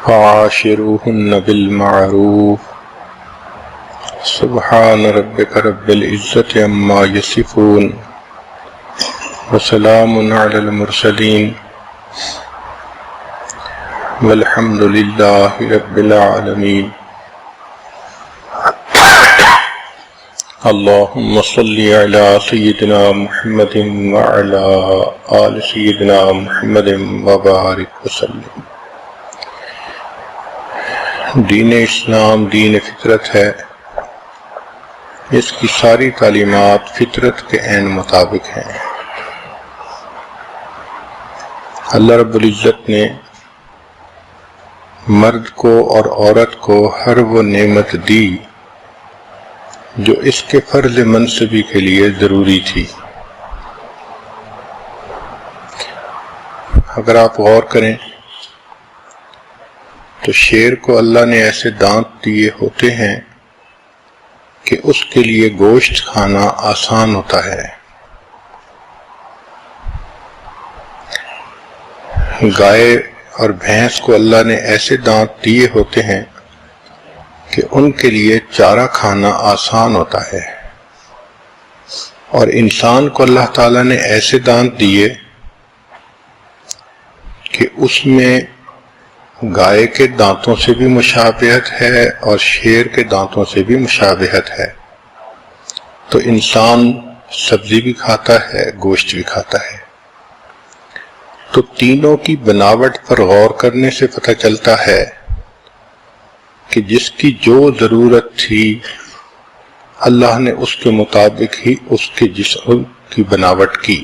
فعاشروهن بالمعروف سبحان ربك رب العزة عما يصفون وسلام على المرسلين والحمد لله رب العالمين. اللهم صل على سيدنا محمد وعلى آل سيدنا محمد وبارك وسلم. دین اسلام دین فطرت ہے. اس کی ساری تعلیمات فطرت کے عین مطابق ہیں. اللہ رب العزت نے مرد کو اور عورت کو ہر وہ نعمت دی جو اس کے فرض منصبی کے لیے ضروری تھی. اگر آپ غور کریں تو شیر کو اللہ نے ایسے دانت دیے ہوتے ہیں کہ اس کے لیے گوشت کھانا آسان ہوتا ہے. گائے اور بھینس کو اللہ نے ایسے دانت دیے ہوتے ہیں کہ ان کے لیے چارہ کھانا آسان ہوتا ہے. اور انسان کو اللہ تعالیٰ نے ایسے دانت دیے کہ اس میں گائے کے دانتوں سے بھی مشابہت ہے اور شیر کے دانتوں سے بھی مشابہت ہے. تو انسان سبزی بھی کھاتا ہے، گوشت بھی کھاتا ہے. تو تینوں کی بناوٹ پر غور کرنے سے پتہ چلتا ہے کہ جس کی جو ضرورت تھی اللہ نے اس کے مطابق ہی اس کے جسم کی بناوٹ کی.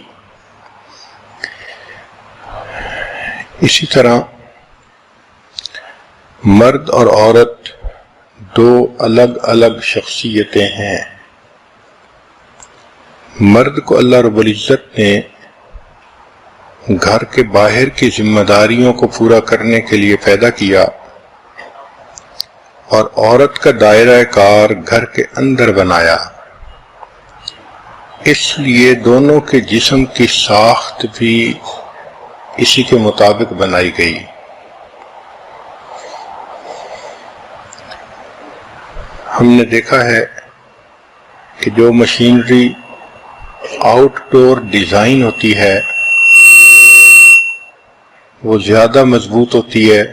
اسی طرح مرد اور عورت دو الگ الگ شخصیتیں ہیں. مرد کو اللہ رب العزت نے گھر کے باہر کی ذمہ داریوں کو پورا کرنے کے لیے پیدا کیا اور عورت کا دائرہ کار گھر کے اندر بنایا. اس لیے دونوں کے جسم کی ساخت بھی اسی کے مطابق بنائی گئی. ہم نے دیکھا ہے کہ جو مشینری آؤٹ ڈور ڈیزائن ہوتی ہے وہ زیادہ مضبوط ہوتی ہے.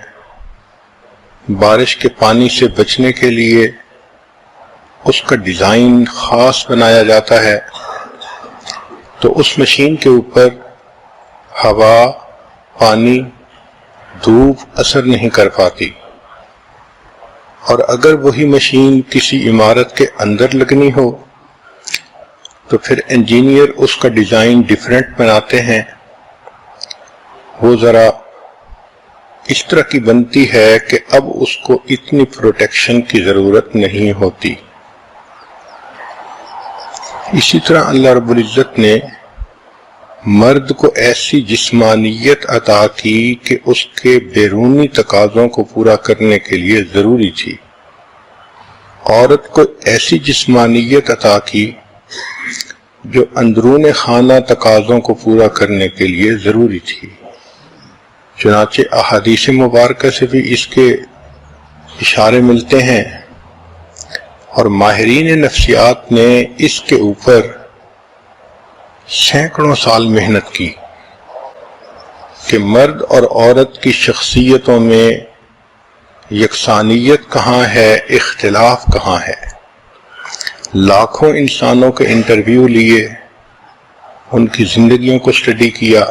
بارش کے پانی سے بچنے کے لیے اس کا ڈیزائن خاص بنایا جاتا ہے. تو اس مشین کے اوپر ہوا، پانی، دھوپ اثر نہیں کر پاتی. اور اگر وہی مشین کسی عمارت کے اندر لگنی ہو تو پھر انجینئر اس کا ڈیزائن ڈیفرنٹ بناتے ہیں. وہ ذرا اس طرح کی بنتی ہے کہ اب اس کو اتنی پروٹیکشن کی ضرورت نہیں ہوتی. اسی طرح اللہ رب العزت نے مرد کو ایسی جسمانیت عطا کی کہ اس کے بیرونی تقاضوں کو پورا کرنے کے لیے ضروری تھی. عورت کو ایسی جسمانیت عطا کی جو اندرون خانہ تقاضوں کو پورا کرنے کے لیے ضروری تھی. چنانچہ احادیث مبارکہ سے بھی اس کے اشارے ملتے ہیں اور ماہرین نفسیات نے اس کے اوپر سینکڑوں سال محنت کی کہ مرد اور عورت کی شخصیتوں میں یکسانیت کہاں ہے، اختلاف کہاں ہے. لاکھوں انسانوں کے انٹرویو لیے، ان کی زندگیوں کو اسٹڈی کیا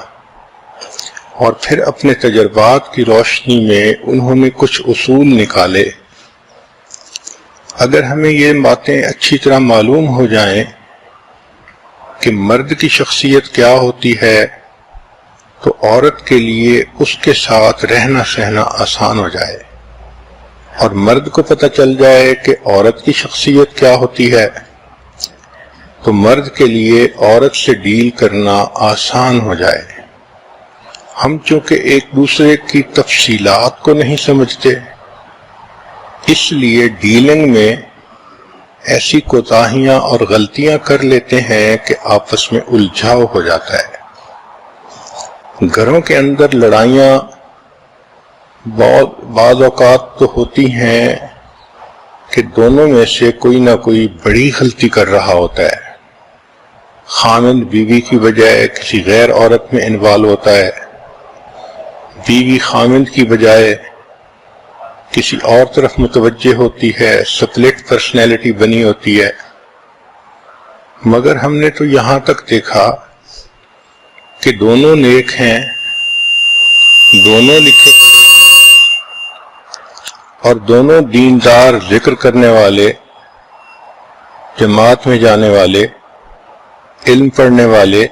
اور پھر اپنے تجربات کی روشنی میں انہوں نے کچھ اصول نکالے. اگر ہمیں یہ باتیں اچھی طرح معلوم ہو جائیں کہ مرد کی شخصیت کیا ہوتی ہے تو عورت کے لیے اس کے ساتھ رہنا سہنا آسان ہو جائے. اور مرد کو پتہ چل جائے کہ عورت کی شخصیت کیا ہوتی ہے تو مرد کے لیے عورت سے ڈیل کرنا آسان ہو جائے. ہم چونکہ ایک دوسرے کی تفصیلات کو نہیں سمجھتے، اس لیے ڈیلنگ میں ایسی کوتاہیاں اور غلطیاں کر لیتے ہیں کہ آپس میں الجھاؤ ہو جاتا ہے. گھروں کے اندر لڑائیاں بعض اوقات تو ہوتی ہیں کہ دونوں میں سے کوئی نہ کوئی بڑی غلطی کر رہا ہوتا ہے. خامند بیوی کی بجائے کسی غیر عورت میں انوالو ہوتا ہے، بیوی خامند کی بجائے کسی اور طرف متوجہ ہوتی ہے، سپلٹ پرسنالٹی بنی ہوتی ہے. مگر ہم نے تو یہاں تک دیکھا کہ دونوں نیک ہیں، دونوں لکھے پڑھے ہیں، اور دونوں دیندار، ذکر کرنے والے، جماعت میں جانے والے، علم پڑھنے والے،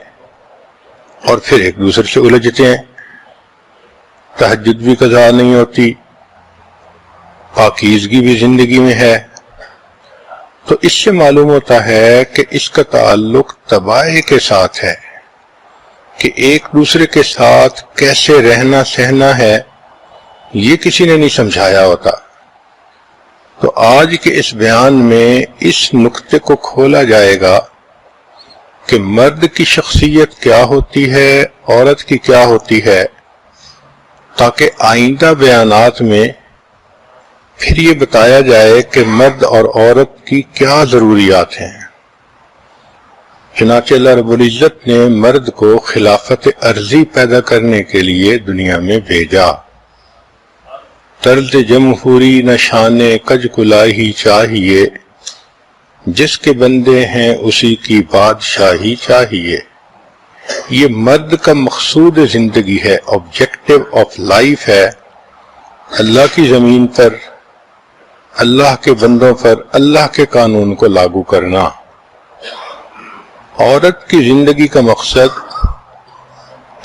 اور پھر ایک دوسرے سے الجھتے ہیں. تہجد بھی قضا نہیں ہوتی، پاکیزگی بھی زندگی میں ہے. تو اس سے معلوم ہوتا ہے کہ اس کا تعلق تباہی کے ساتھ ہے، کہ ایک دوسرے کے ساتھ کیسے رہنا سہنا ہے یہ کسی نے نہیں سمجھایا ہوتا. تو آج کے اس بیان میں اس نقطے کو کھولا جائے گا کہ مرد کی شخصیت کیا ہوتی ہے، عورت کی کیا ہوتی ہے، تاکہ آئندہ بیانات میں پھر یہ بتایا جائے کہ مرد اور عورت کی کیا ضروریات ہیں. چنانچہ اللہ رب العزت نے مرد کو خلافت ارضی پیدا کرنے کے لیے دنیا میں بھیجا. طرز جمہوری نہ شان کج کلاہی چاہیے، جس کے بندے ہیں اسی کی بادشاہی چاہیے. یہ مرد کا مقصود زندگی ہے، آبجیکٹو آف لائف ہے. اللہ کی زمین پر، اللہ کے بندوں پر اللہ کے قانون کو لاگو کرنا. عورت کی زندگی کا مقصد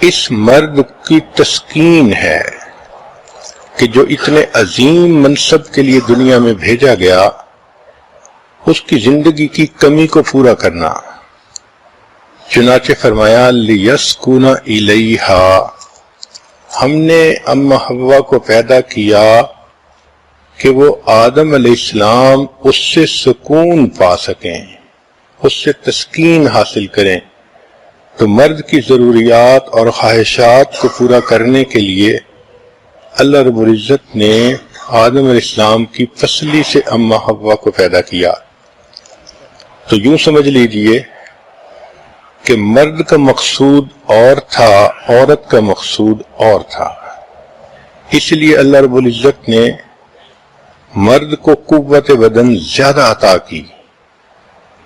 اس مرد کی تسکین ہے کہ جو اتنے عظیم منصب کے لیے دنیا میں بھیجا گیا، اس کی زندگی کی کمی کو پورا کرنا. چنانچہ فرمایا لیسکن الیہا، ہم نے ام حوا کو پیدا کیا کہ وہ آدم علیہ السلام اس سے سکون پا سکیں، اس سے تسکین حاصل کریں. تو مرد کی ضروریات اور خواہشات کو پورا کرنے کے لیے اللہ رب العزت نے آدم علیہ السلام کی پسلی سے ام حوا کو پیدا کیا. تو یوں سمجھ لیجئے کہ مرد کا مقصود اور تھا، عورت کا مقصود اور تھا. اس لیے اللہ رب العزت نے مرد کو قوت بدن زیادہ عطا کی،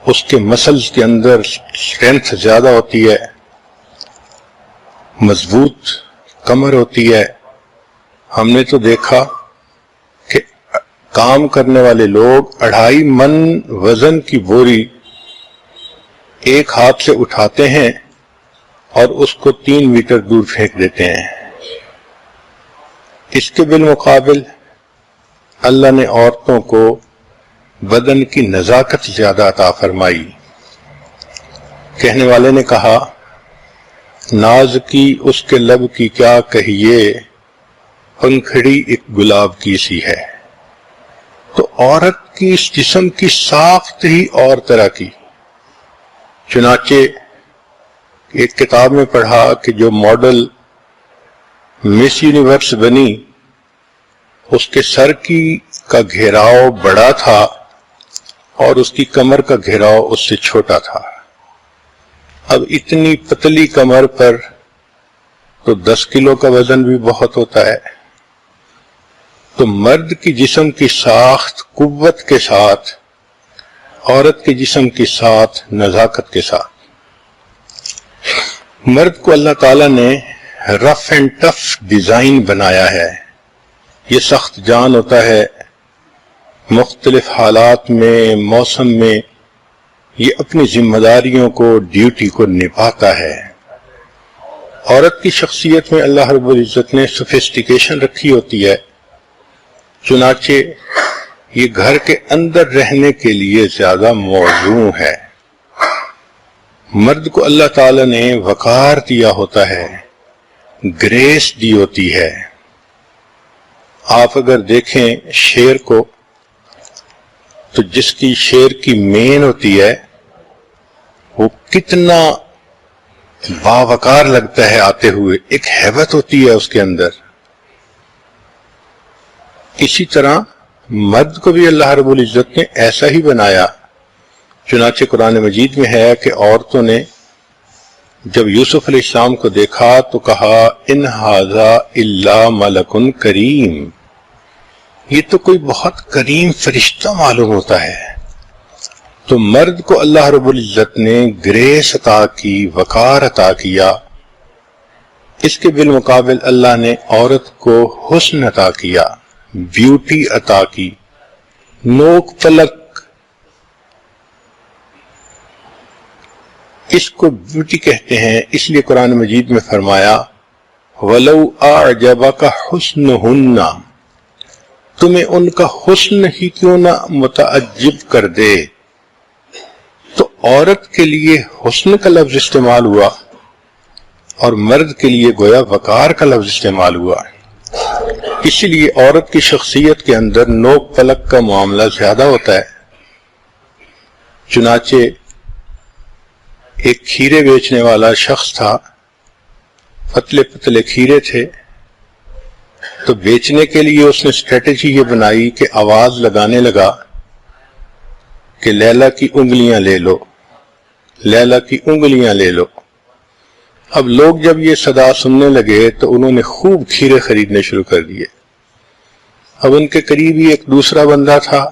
اس کے مسلز کے اندر اسٹرینتھ زیادہ ہوتی ہے، مضبوط کمر ہوتی ہے. ہم نے تو دیکھا کہ کام کرنے والے لوگ 2.5 من وزن کی بوری ایک ہاتھ سے اٹھاتے ہیں اور اس کو 3 میٹر دور پھینک دیتے ہیں. اس کے بالمقابل اللہ نے عورتوں کو بدن کی نزاکت زیادہ عطا فرمائی. کہنے والے نے کہا، ناز کی اس کے لب کی کیا کہیے، پنکھڑی ایک گلاب کی سی ہے. تو عورت کی اس جسم کی ساخت ہی اور طرح کی. چنانچہ ایک کتاب میں پڑھا کہ جو ماڈل مس یونیورس بنی، اس کے سر کا گھیراؤ بڑا تھا اور اس کی کمر کا گھیراؤ اس سے چھوٹا تھا. اب اتنی پتلی کمر پر تو 10 کلو کا وزن بھی بہت ہوتا ہے. تو مرد کی جسم کی ساخت قوت کے ساتھ، عورت کے جسم کے ساتھ نزاکت کے ساتھ. مرد کو اللہ تعالیٰ نے رف اینڈ ٹف ڈیزائن بنایا ہے. یہ سخت جان ہوتا ہے، مختلف حالات میں، موسم میں یہ اپنی ذمہ داریوں کو، ڈیوٹی کو نبھاتا ہے. عورت کی شخصیت میں اللہ رب العزت نے سوفسٹیکیشن رکھی ہوتی ہے. چنانچہ یہ گھر کے اندر رہنے کے لیے زیادہ موزوں ہے. مرد کو اللہ تعالیٰ نے وقار دیا ہوتا ہے، گریس دی ہوتی ہے. آپ اگر دیکھیں شیر کو، تو جس کی شیر کی مین ہوتی ہے وہ کتنا باوقار لگتا ہے آتے ہوئے، ایک ہیبت ہوتی ہے اس کے اندر. اسی طرح مرد کو بھی اللہ رب العزت نے ایسا ہی بنایا۔ چنانچہ قرآن مجید میں ہے کہ عورتوں نے جب یوسف علیہ السلام کو دیکھا تو کہا ان ھذا الا ملک کریم، یہ تو کوئی بہت کریم فرشتہ معلوم ہوتا ہے۔ تو مرد کو اللہ رب العزت نے گریس عطا کی، وقار عطا کیا، اس کے بالمقابل اللہ نے عورت کو حسن عطا کیا، بیوٹی عطا کی، نوک پلک، اس کو بیوٹی کہتے ہیں۔ اس لیے قرآن مجید میں فرمایا وَلَوْ أَعْجَبَكَ حُسْنُهُنَّ، تمہیں ان کا حسن ہی کیوں نہ متعجب کر دے۔ تو عورت کے لیے حسن کا لفظ استعمال ہوا اور مرد کے لیے گویا وقار کا لفظ استعمال ہوا۔ اسی لیے عورت کی شخصیت کے اندر نوک پلک کا معاملہ زیادہ ہوتا ہے۔ چنانچہ ایک کھیرے بیچنے والا شخص تھا، پتلے پتلے کھیرے تھے، تو بیچنے کے لیے اس نے اسٹریٹجی یہ بنائی کہ آواز لگانے لگا کہ لیلا کی انگلیاں لے لو، لیلا کی انگلیاں لے لو۔ اب لوگ جب یہ صدا سننے لگے تو انہوں نے خوب کھیرے خریدنے شروع کر دیے۔ اب ان کے قریب ہی ایک دوسرا بندہ تھا،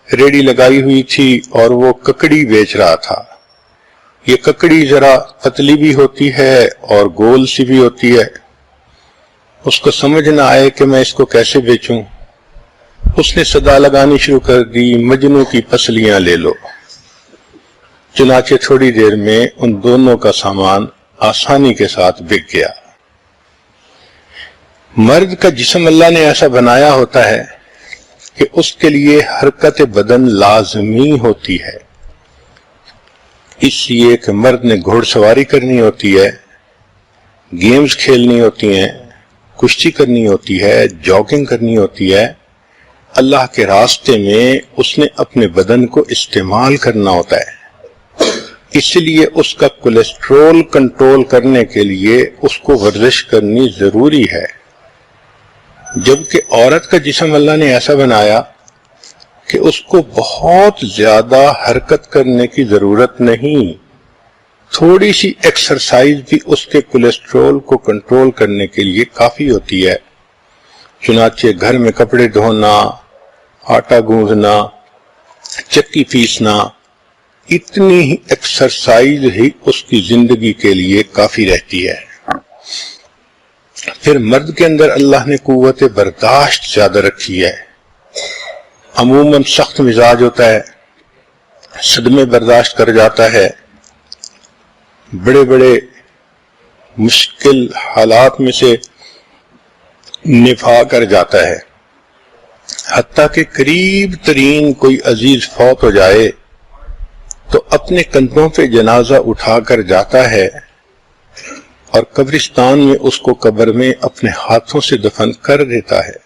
ریڑھی لگائی ہوئی تھی اور وہ ککڑی بیچ رہا تھا۔ یہ ککڑی ذرا پتلی بھی ہوتی ہے اور گول سی بھی ہوتی ہے، اس کو سمجھ نہ آئے کہ میں اس کو کیسے بیچوں۔ اس نے صدا لگانی شروع کر دی مجنوں کی پسلیاں لے لو۔ چنانچہ تھوڑی دیر میں ان دونوں کا سامان آسانی کے ساتھ بک گیا۔ مرد کا جسم اللہ نے ایسا بنایا ہوتا ہے کہ اس کے لیے حرکت بدن لازمی ہوتی ہے، اس لیے کہ مرد نے گھوڑ سواری کرنی ہوتی ہے، گیمز کھیلنی ہوتی ہیں، کشتی کرنی ہوتی ہے، جاگنگ کرنی ہوتی ہے۔ اللہ کے راستے میں اس نے اپنے بدن کو استعمال کرنا ہوتا ہے، اس لیے اس کا کولیسٹرول کنٹرول کرنے کے لیے اس کو ورزش کرنی ضروری ہے۔ جبکہ عورت کا جسم اللہ نے ایسا بنایا کہ اس کو بہت زیادہ حرکت کرنے کی ضرورت نہیں، تھوڑی سی ایکسرسائز بھی اس کے کولیسٹرول کو کنٹرول کرنے کے لیے کافی ہوتی ہے۔ چنانچہ گھر میں کپڑے دھونا، آٹا گوندھنا، چکی پیسنا، اتنی ہی ایکسرسائز ہی اس کی زندگی کے لیے کافی رہتی ہے۔ پھر مرد کے اندر اللہ نے قوت برداشت زیادہ رکھی ہے، عموماً سخت مزاج ہوتا ہے، صدمے برداشت کر جاتا ہے، بڑے بڑے مشکل حالات میں سے نفا کر جاتا ہے، حتیٰ کہ قریب ترین کوئی عزیز فوت ہو جائے تو اپنے کندھوں پہ جنازہ اٹھا کر جاتا ہے اور قبرستان میں اس کو قبر میں اپنے ہاتھوں سے دفن کر دیتا ہے۔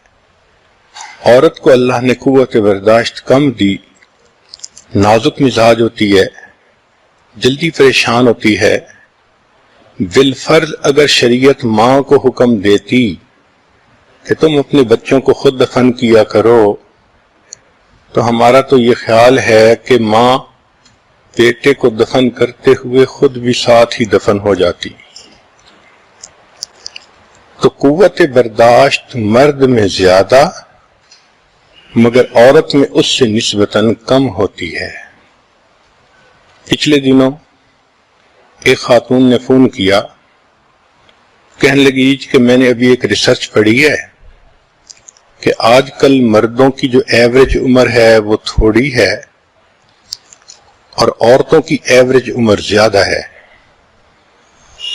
عورت کو اللہ نے قوت برداشت کم دی، نازک مزاج ہوتی ہے، جلدی پریشان ہوتی ہے۔ بالفرض اگر شریعت ماں کو حکم دیتی کہ تم اپنے بچوں کو خود دفن کیا کرو، تو ہمارا تو یہ خیال ہے کہ ماں بیٹے کو دفن کرتے ہوئے خود بھی ساتھ ہی دفن ہو جاتی۔ تو قوت برداشت مرد میں زیادہ مگر عورت میں اس سے نسبتاً کم ہوتی ہے۔ پچھلے دنوں ایک خاتون نے فون کیا، کہنے لگی کہ میں نے ابھی ایک ریسرچ پڑھی ہے کہ آج کل مردوں کی جو ایوریج عمر ہے وہ تھوڑی ہے اور عورتوں کی ایوریج عمر زیادہ ہے۔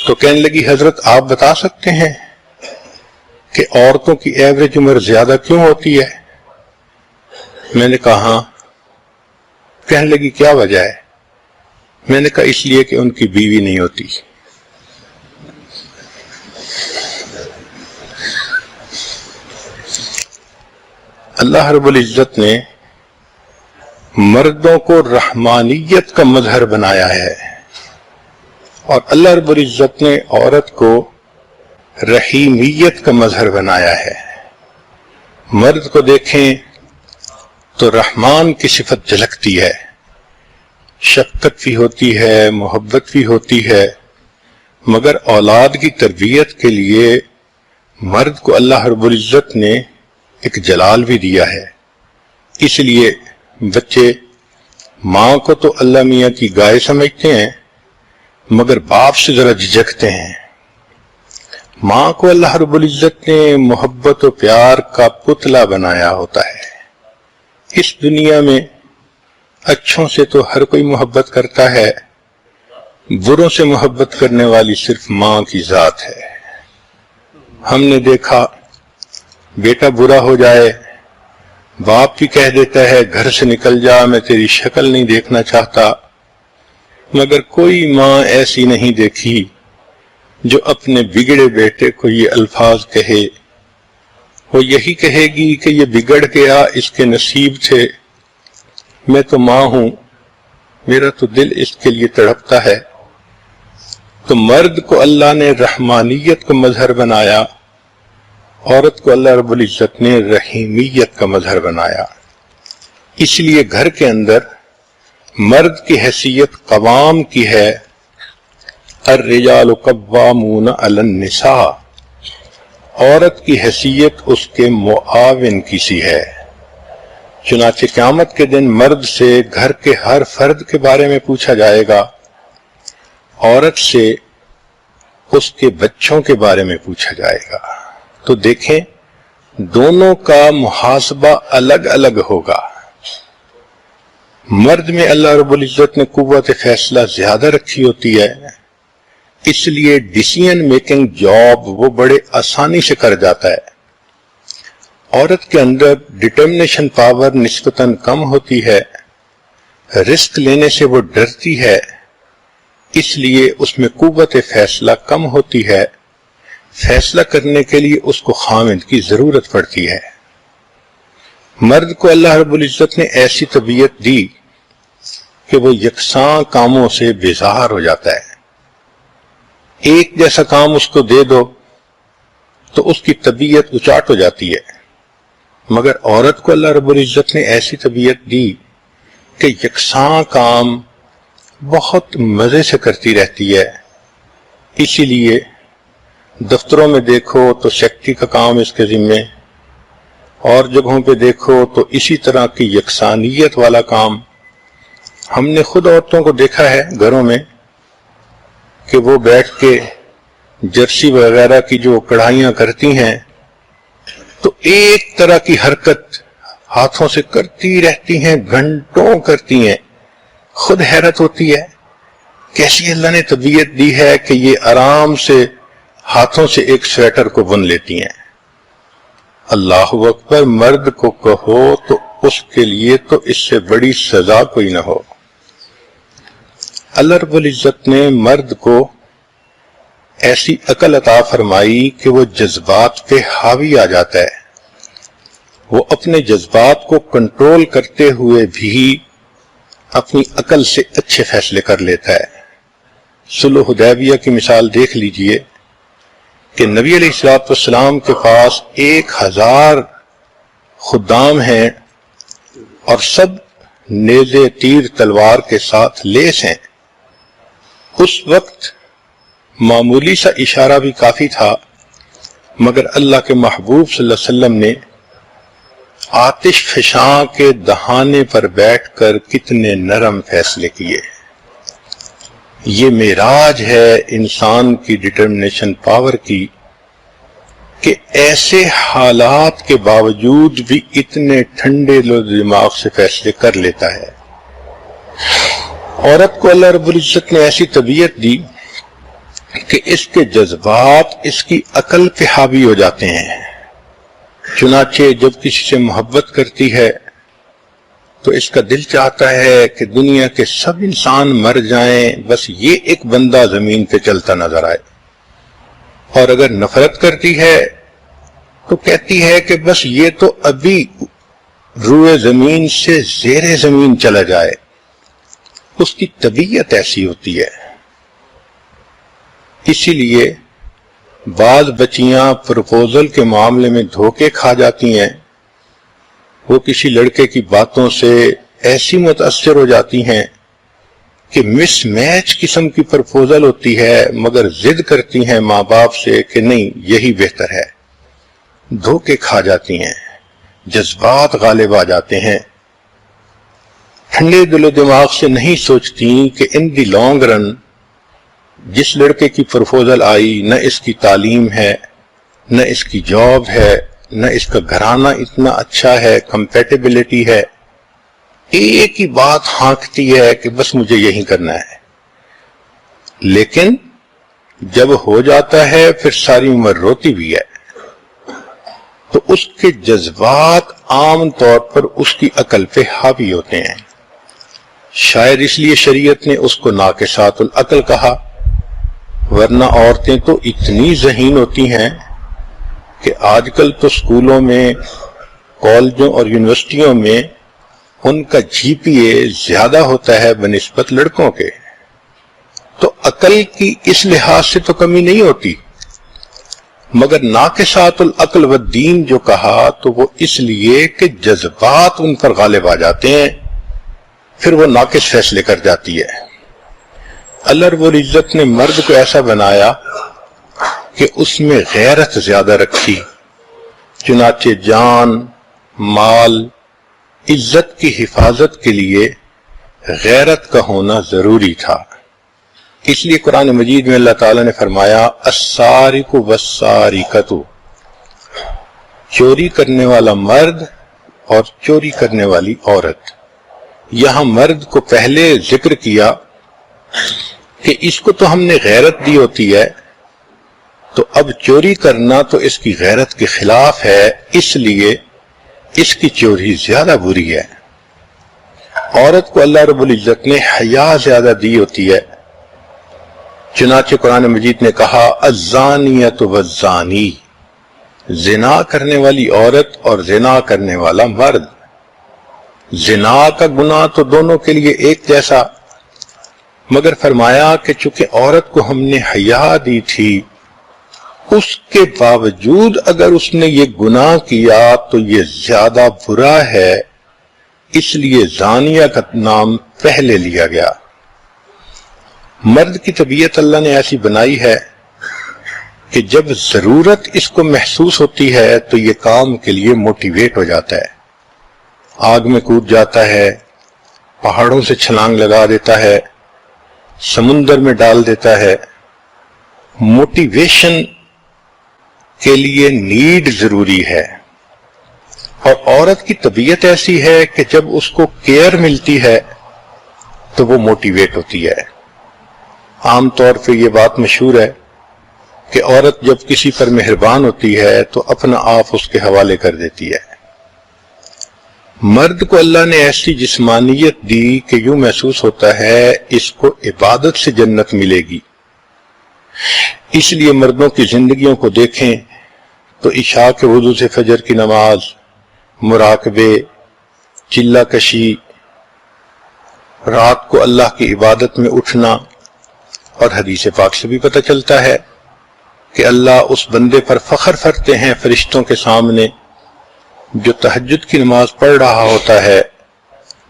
تو کہنے لگی حضرت آپ بتا سکتے ہیں کہ عورتوں کی ایوریج عمر زیادہ کیوں ہوتی ہے؟ میں نے کہا ہاں۔ کہنے لگی کیا وجہ ہے؟ میں نے کہا اس لیے کہ ان کی بیوی نہیں ہوتی۔ اللہ رب العزت نے مردوں کو رحمانیت کا مظہر بنایا ہے اور اللہ رب العزت نے عورت کو رحیمیت کا مظہر بنایا ہے۔ مرد کو دیکھیں تو رحمان کی صفت جھلکتی ہے، شفقت بھی ہوتی ہے، محبت بھی ہوتی ہے، مگر اولاد کی تربیت کے لیے مرد کو اللہ رب العزت نے ایک جلال بھی دیا ہے۔ اس لیے بچے ماں کو تو اللہ میاں کی گائے سمجھتے ہیں، مگر باپ سے ذرا جھجکتے ہیں۔ ماں کو اللہ رب العزت نے محبت و پیار کا پتلا بنایا ہوتا ہے۔ اس دنیا میں اچھوں سے تو ہر کوئی محبت کرتا ہے، بروں سے محبت کرنے والی صرف ماں کی ذات ہے۔ ہم نے دیکھا بیٹا برا ہو جائے، باپ بھی کہہ دیتا ہے گھر سے نکل جا، میں تیری شکل نہیں دیکھنا چاہتا، مگر کوئی ماں ایسی نہیں دیکھی جو اپنے بگڑے بیٹے کو یہ الفاظ کہے۔ وہ یہی کہے گی کہ یہ بگڑ گیا، اس کے نصیب تھے، میں تو ماں ہوں، میرا تو دل اس کے لیے تڑپتا ہے۔ تو مرد کو اللہ نے رحمانیت کا مظہر بنایا، عورت کو اللہ رب العزت نے رحیمیت کا مظہر بنایا۔ اس لیے گھر کے اندر مرد کی حیثیت قوام کی ہے، الرجال قوامون علی النساء، عورت کی حیثیت اس کے معاون کی سی ہے۔ چنانچہ قیامت کے دن مرد سے گھر کے ہر فرد کے بارے میں پوچھا جائے گا، عورت سے اس کے بچوں کے بارے میں پوچھا جائے گا۔ تو دیکھیں دونوں کا محاسبہ الگ الگ ہوگا۔ مرد میں اللہ رب العزت نے قوت فیصلہ زیادہ رکھی ہوتی ہے، اس لیے ڈیسیژن میکنگ جاب وہ بڑے آسانی سے کر جاتا ہے۔ عورت کے اندر ڈٹرمنیشن پاور نسبتاً کم ہوتی ہے، رسک لینے سے وہ ڈرتی ہے، اس لیے اس میں قوت فیصلہ کم ہوتی ہے، فیصلہ کرنے کے لیے اس کو خاوند کی ضرورت پڑتی ہے۔ مرد کو اللہ رب العزت نے ایسی طبیعت دی کہ وہ یکساں کاموں سے بیزار ہو جاتا ہے۔ ایک جیسا کام اس کو دے دو تو اس کی طبیعت اچاٹ ہو جاتی ہے، مگر عورت کو اللہ رب العزت نے ایسی طبیعت دی کہ یکساں کام بہت مزے سے کرتی رہتی ہے۔ اسی لیے دفتروں میں دیکھو تو سیکٹری کا کام اس کے ذمے، اور جگہوں پہ دیکھو تو اسی طرح کی یکسانیت والا کام۔ ہم نے خود عورتوں کو دیکھا ہے گھروں میں کہ وہ بیٹھ کے جرسی وغیرہ کی جو کڑھائیاں کرتی ہیں تو ایک طرح کی حرکت ہاتھوں سے کرتی رہتی ہیں، گھنٹوں کرتی ہیں۔ خود حیرت ہوتی ہے کیسی اللہ نے طبیعت دی ہے کہ یہ آرام سے ہاتھوں سے ایک سویٹر کو بن لیتی ہیں۔ اللہ اکبر، مرد کو کہو تو اس کے لیے تو اس سے بڑی سزا کوئی نہ ہو۔ اللہ رب العزت نے مرد کو ایسی عقل عطا فرمائی کہ وہ جذبات پہ حاوی آ جاتا ہے، وہ اپنے جذبات کو کنٹرول کرتے ہوئے بھی اپنی عقل سے اچھے فیصلے کر لیتا ہے۔ صلح حدیبیہ کی مثال دیکھ لیجئے کہ نبی علیہ السلام کے پاس 1000 خدام ہیں اور سب نیزے تیر تلوار کے ساتھ لیس ہیں۔ اس وقت معمولی سا اشارہ بھی کافی تھا، مگر اللہ کے محبوب صلی اللہ علیہ وسلم نے آتش فشاں کے دہانے پر بیٹھ کر کتنے نرم فیصلے کیے۔ یہ معراج ہے انسان کی ڈٹرمنیشن پاور کی کہ ایسے حالات کے باوجود بھی اتنے ٹھنڈے دماغ سے فیصلے کر لیتا ہے۔ عورت کو اللہ رب العزت نے ایسی طبیعت دی کہ اس کے جذبات اس کی عقل پہ حاوی ہو جاتے ہیں۔ چنانچہ جب کسی سے محبت کرتی ہے تو اس کا دل چاہتا ہے کہ دنیا کے سب انسان مر جائیں، بس یہ ایک بندہ زمین پہ چلتا نظر آئے۔ اور اگر نفرت کرتی ہے تو کہتی ہے کہ بس یہ تو ابھی روئے زمین سے زیر زمین چلا جائے۔ اس کی طبیعت ایسی ہوتی ہے۔ اسی لیے بعض بچیاں پروپوزل کے معاملے میں دھوکے کھا جاتی ہیں وہ کسی لڑکے کی باتوں سے ایسی متاثر ہو جاتی ہیں کہ مس میچ قسم کی پرپوزل ہوتی ہے، مگر ضد کرتی ہیں ماں باپ سے کہ نہیں یہی بہتر ہے، دھوکے کھا جاتی ہیں، جذبات غالب آ جاتے ہیں، ٹھنڈے دل و دماغ سے نہیں سوچتی کہ ان دی لانگ رن جس لڑکے کی پرپوزل آئی نہ اس کی تعلیم ہے، نہ اس کی جاب ہے، نہ اس کا گھرانہ اتنا اچھا ہے، کمپیٹیبلٹی ہے، ایک ہی بات ہانکتی ہے کہ بس مجھے یہی کرنا ہے، لیکن جب ہو جاتا ہے پھر ساری عمر روتی بھی ہے۔ تو اس کے جذبات عام طور پر اس کی عقل پہ حاوی ہوتے ہیں، شاید اس لیے شریعت نے اس کو ناقصات العقل کہا، ورنہ عورتیں تو اتنی ذہین ہوتی ہیں کہ آج کل تو اسکولوں میں، کالجوں اور یونیورسٹیوں میں ان کا جی پی اے زیادہ ہوتا ہے بنسبت لڑکوں کے، تو عقل کی اس لحاظ سے تو کمی نہیں ہوتی، مگر ناقصات العقل والدین جو کہا تو وہ اس لیے کہ جذبات ان پر غالب آ جاتے ہیں، پھر وہ ناقص فیصلے کر جاتی ہے۔ اللہ رب العزت نے مرد کو ایسا بنایا کہ اس میں غیرت زیادہ رکھی، چنانچہ جان، مال، عزت کی حفاظت کے لیے غیرت کا ہونا ضروری تھا۔ اس لیے قرآن مجید میں اللہ تعالیٰ نے فرمایا السارق والسارقۃ، چوری کرنے والا مرد اور چوری کرنے والی عورت۔ یہاں مرد کو پہلے ذکر کیا کہ اس کو تو ہم نے غیرت دی ہوتی ہے، تو اب چوری کرنا تو اس کی غیرت کے خلاف ہے، اس لیے اس کی چوری زیادہ بری ہے۔ عورت کو اللہ رب العزت نے حیا زیادہ دی ہوتی ہے، چنانچہ قرآن مجید نے کہا الزانیۃ والزانی، زنا کرنے والی عورت اور زنا کرنے والا مرد۔ زنا کا گناہ تو دونوں کے لیے ایک جیسا، مگر فرمایا کہ چونکہ عورت کو ہم نے حیا دی تھی، اس کے باوجود اگر اس نے یہ گناہ کیا تو یہ زیادہ برا ہے، اس لیے زانیہ کا نام پہلے لیا گیا۔ مرد کی طبیعت اللہ نے ایسی بنائی ہے کہ جب ضرورت اس کو محسوس ہوتی ہے تو یہ کام کے لیے موٹیویٹ ہو جاتا ہے، آگ میں کود جاتا ہے، پہاڑوں سے چھلانگ لگا دیتا ہے، سمندر میں ڈال دیتا ہے۔ موٹیویشن کے لیے نیڈ ضروری ہے، اور عورت کی طبیعت ایسی ہے کہ جب اس کو کیئر ملتی ہے تو وہ موٹیویٹ ہوتی ہے۔ عام طور پہ یہ بات مشہور ہے کہ عورت جب کسی پر مہربان ہوتی ہے تو اپنا آپ اس کے حوالے کر دیتی ہے۔ مرد کو اللہ نے ایسی جسمانیت دی کہ یوں محسوس ہوتا ہے اس کو عبادت سے جنت ملے گی۔ اس لیے مردوں کی زندگیوں کو دیکھیں تو عشاء کے وضو سے فجر کی نماز، مراقبے، چلہ کشی، رات کو اللہ کی عبادت میں اٹھنا، اور حدیث پاک سے بھی پتہ چلتا ہے کہ اللہ اس بندے پر فخر کرتے ہیں فرشتوں کے سامنے جو تہجد کی نماز پڑھ رہا ہوتا ہے،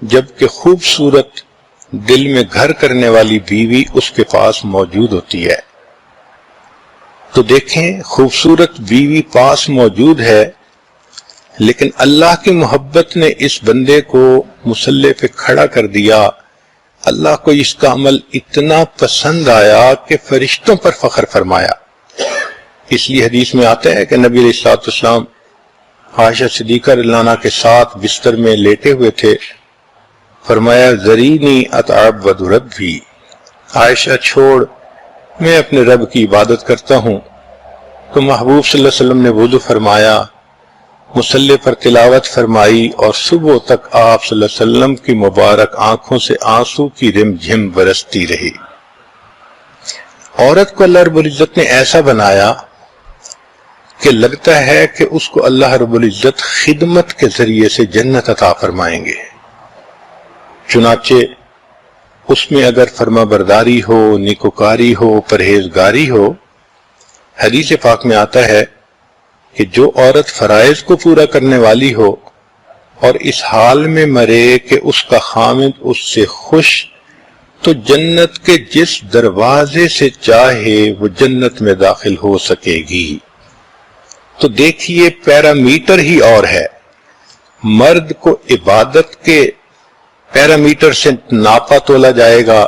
جبکہ خوبصورت دل میں گھر کرنے والی بیوی اس کے پاس موجود ہوتی ہے۔ تو دیکھیں خوبصورت بیوی پاس موجود ہے، لیکن اللہ کی محبت نے اس بندے کو مصلی پہ کھڑا کر دیا، اللہ کو اس کا عمل اتنا پسند آیا کہ فرشتوں پر فخر فرمایا۔ اس لیے حدیث میں آتا ہے کہ نبی علیہ الصلوۃ والسلام عائشہ صدیقہ رضی اللہ عنہا کے ساتھ بستر میں لیٹے ہوئے تھے، فرمایا ذرینی اتعبد ربی، عائشہ چھوڑ میں اپنے رب کی عبادت کرتا ہوں۔ تو محبوب صلی اللہ علیہ وسلم نے وضو فرمایا، مصلی پر تلاوت فرمائی، اور صبح تک آپ صلی اللہ علیہ وسلم کی مبارک آنکھوں سے آنسو کی رم جھم برستی رہی۔ عورت کو اللہ رب العزت نے ایسا بنایا کہ لگتا ہے کہ اس کو اللہ رب العزت خدمت کے ذریعے سے جنت عطا فرمائیں گے۔ چنانچہ اس میں اگر فرما برداری ہو، نیکوکاری ہو، پرہیزگاری ہو، حدیث پاک میں آتا ہے کہ جو عورت فرائض کو پورا کرنے والی ہو اور اس حال میں مرے کہ اس کا خامد اس سے خوش، تو جنت کے جس دروازے سے چاہے وہ جنت میں داخل ہو سکے گی۔ تو دیکھیے پیرامیٹر ہی اور ہے، مرد کو عبادت کے پیرامیٹر سے ناپا تولا جائے گا،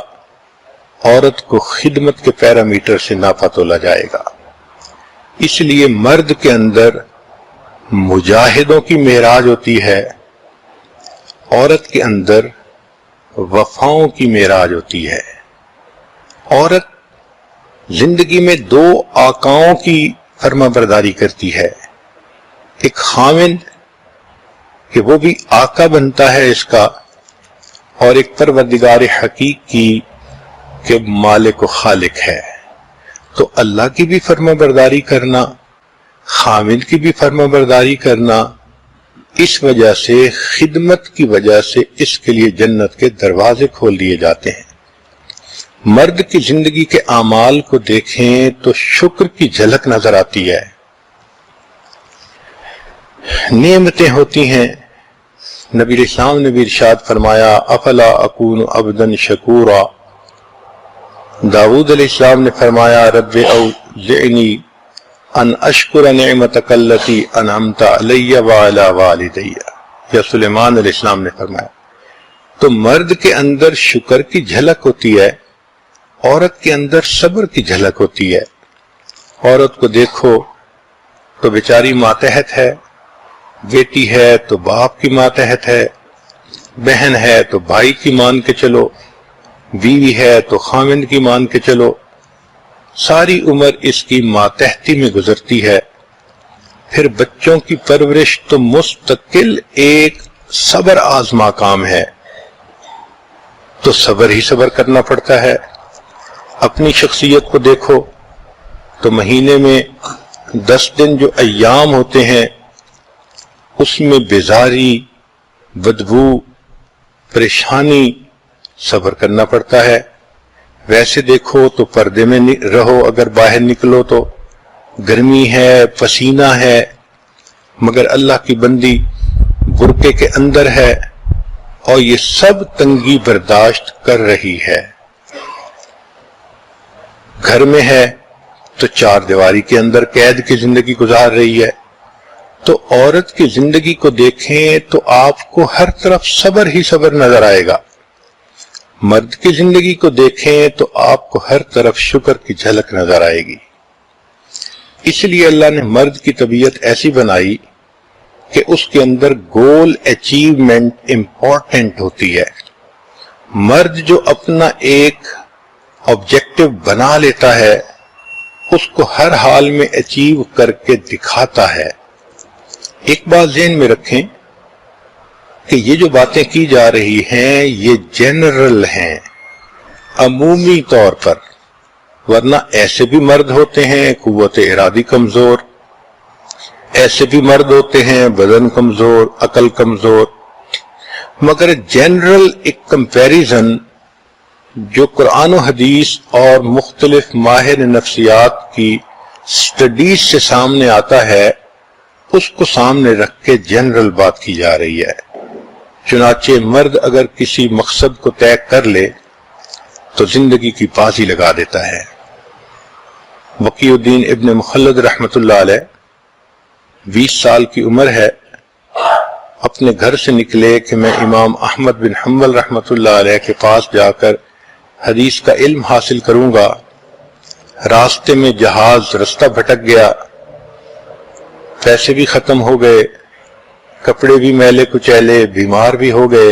عورت کو خدمت کے پیرامیٹر سے ناپا تولا جائے گا۔ اس لیے مرد کے اندر مجاہدوں کی معراج ہوتی ہے، عورت کے اندر وفاؤں کی معراج ہوتی ہے۔ عورت زندگی میں دو آقاؤں کی فرما برداری کرتی ہے، ایک خاوند کہ وہ بھی آقا بنتا ہے اس کا، اور ایک پروردگار حقیق کی کہ مالک و خالق ہے۔ تو اللہ کی بھی فرما برداری کرنا، خاوند کی بھی فرما برداری کرنا، اس وجہ سے خدمت کی وجہ سے اس کے لیے جنت کے دروازے کھول دیے جاتے ہیں۔ مرد کی زندگی کے اعمال کو دیکھیں تو شکر کی جھلک نظر آتی ہے، نعمتیں ہوتی ہیں۔ نبی علیہ السلام نے بھی ارشاد فرمایا افلا اکون عبدا شکورا، داؤد علیہ السلام نے فرمایا رب اوزعنی ان اشکر نعمتک التی انعمت علی وعلی والدی، یا سلیمان علیہ السلام نے فرمایا۔ تو مرد کے اندر شکر کی جھلک ہوتی ہے، عورت کے اندر صبر کی جھلک ہوتی ہے۔ عورت کو دیکھو تو بیچاری ماتحت ہے، بیٹی ہے تو باپ کی ماتحت ہے، بہن ہے تو بھائی کی مان کے چلو، بیوی ہے تو خاوند کی مان کے چلو، ساری عمر اس کی ماتحتی میں گزرتی ہے۔ پھر بچوں کی پرورش تو مستقل ایک صبر آزما کام ہے، تو صبر ہی صبر کرنا پڑتا ہے۔ اپنی شخصیت کو دیکھو تو مہینے میں 10 دن جو ایام ہوتے ہیں اس میں بیزاری، بدبو، پریشانی، صبر کرنا پڑتا ہے۔ ویسے دیکھو تو پردے میں رہو، اگر باہر نکلو تو گرمی ہے، پسینہ ہے، مگر اللہ کی بندی برقعے کے اندر ہے اور یہ سب تنگی برداشت کر رہی ہے۔ گھر میں ہے تو 4 دیواری کے اندر قید کی زندگی گزار رہی ہے۔ تو عورت کی زندگی کو دیکھیں تو آپ کو ہر طرف صبر ہی صبر نظر آئے گا، مرد کی زندگی کو دیکھیں تو آپ کو ہر طرف شکر کی جھلک نظر آئے گی۔ اس لیے اللہ نے مرد کی طبیعت ایسی بنائی کہ اس کے اندر گول اچیومنٹ امپورٹنٹ ہوتی ہے۔ مرد جو اپنا ایک آبجیکٹو بنا لیتا ہے اس کو ہر حال میں اچیو کر کے دکھاتا ہے۔ ایک بات ذہن میں رکھیں کہ یہ جو باتیں کی جا رہی ہیں یہ جنرل ہیں، عمومی طور پر، ورنہ ایسے بھی مرد ہوتے ہیں قوت ارادی کمزور، ایسے بھی مرد ہوتے ہیں بدن کمزور، عقل کمزور، مگر جنرل ایک کمپیریزن جو قرآن و حدیث اور مختلف ماہر نفسیات کی سٹڈیز سے سامنے آتا ہے اس کو سامنے رکھ کے جنرل بات کی جا رہی ہے۔ چنانچہ مرد اگر کسی مقصد کو طے کر لے تو زندگی کی بازی لگا دیتا ہے۔ وقی الدین ابن مخلد رحمت اللہ علیہ 20 سال کی عمر ہے، اپنے گھر سے نکلے کہ میں امام احمد بن حنبل رحمت اللہ علیہ کے پاس جا کر حدیث کا علم حاصل کروں گا۔ راستے میں جہاز رستہ بھٹک گیا، پیسے بھی ختم ہو گئے، کپڑے بھی میلے کچیلے، بیمار بھی ہو گئے۔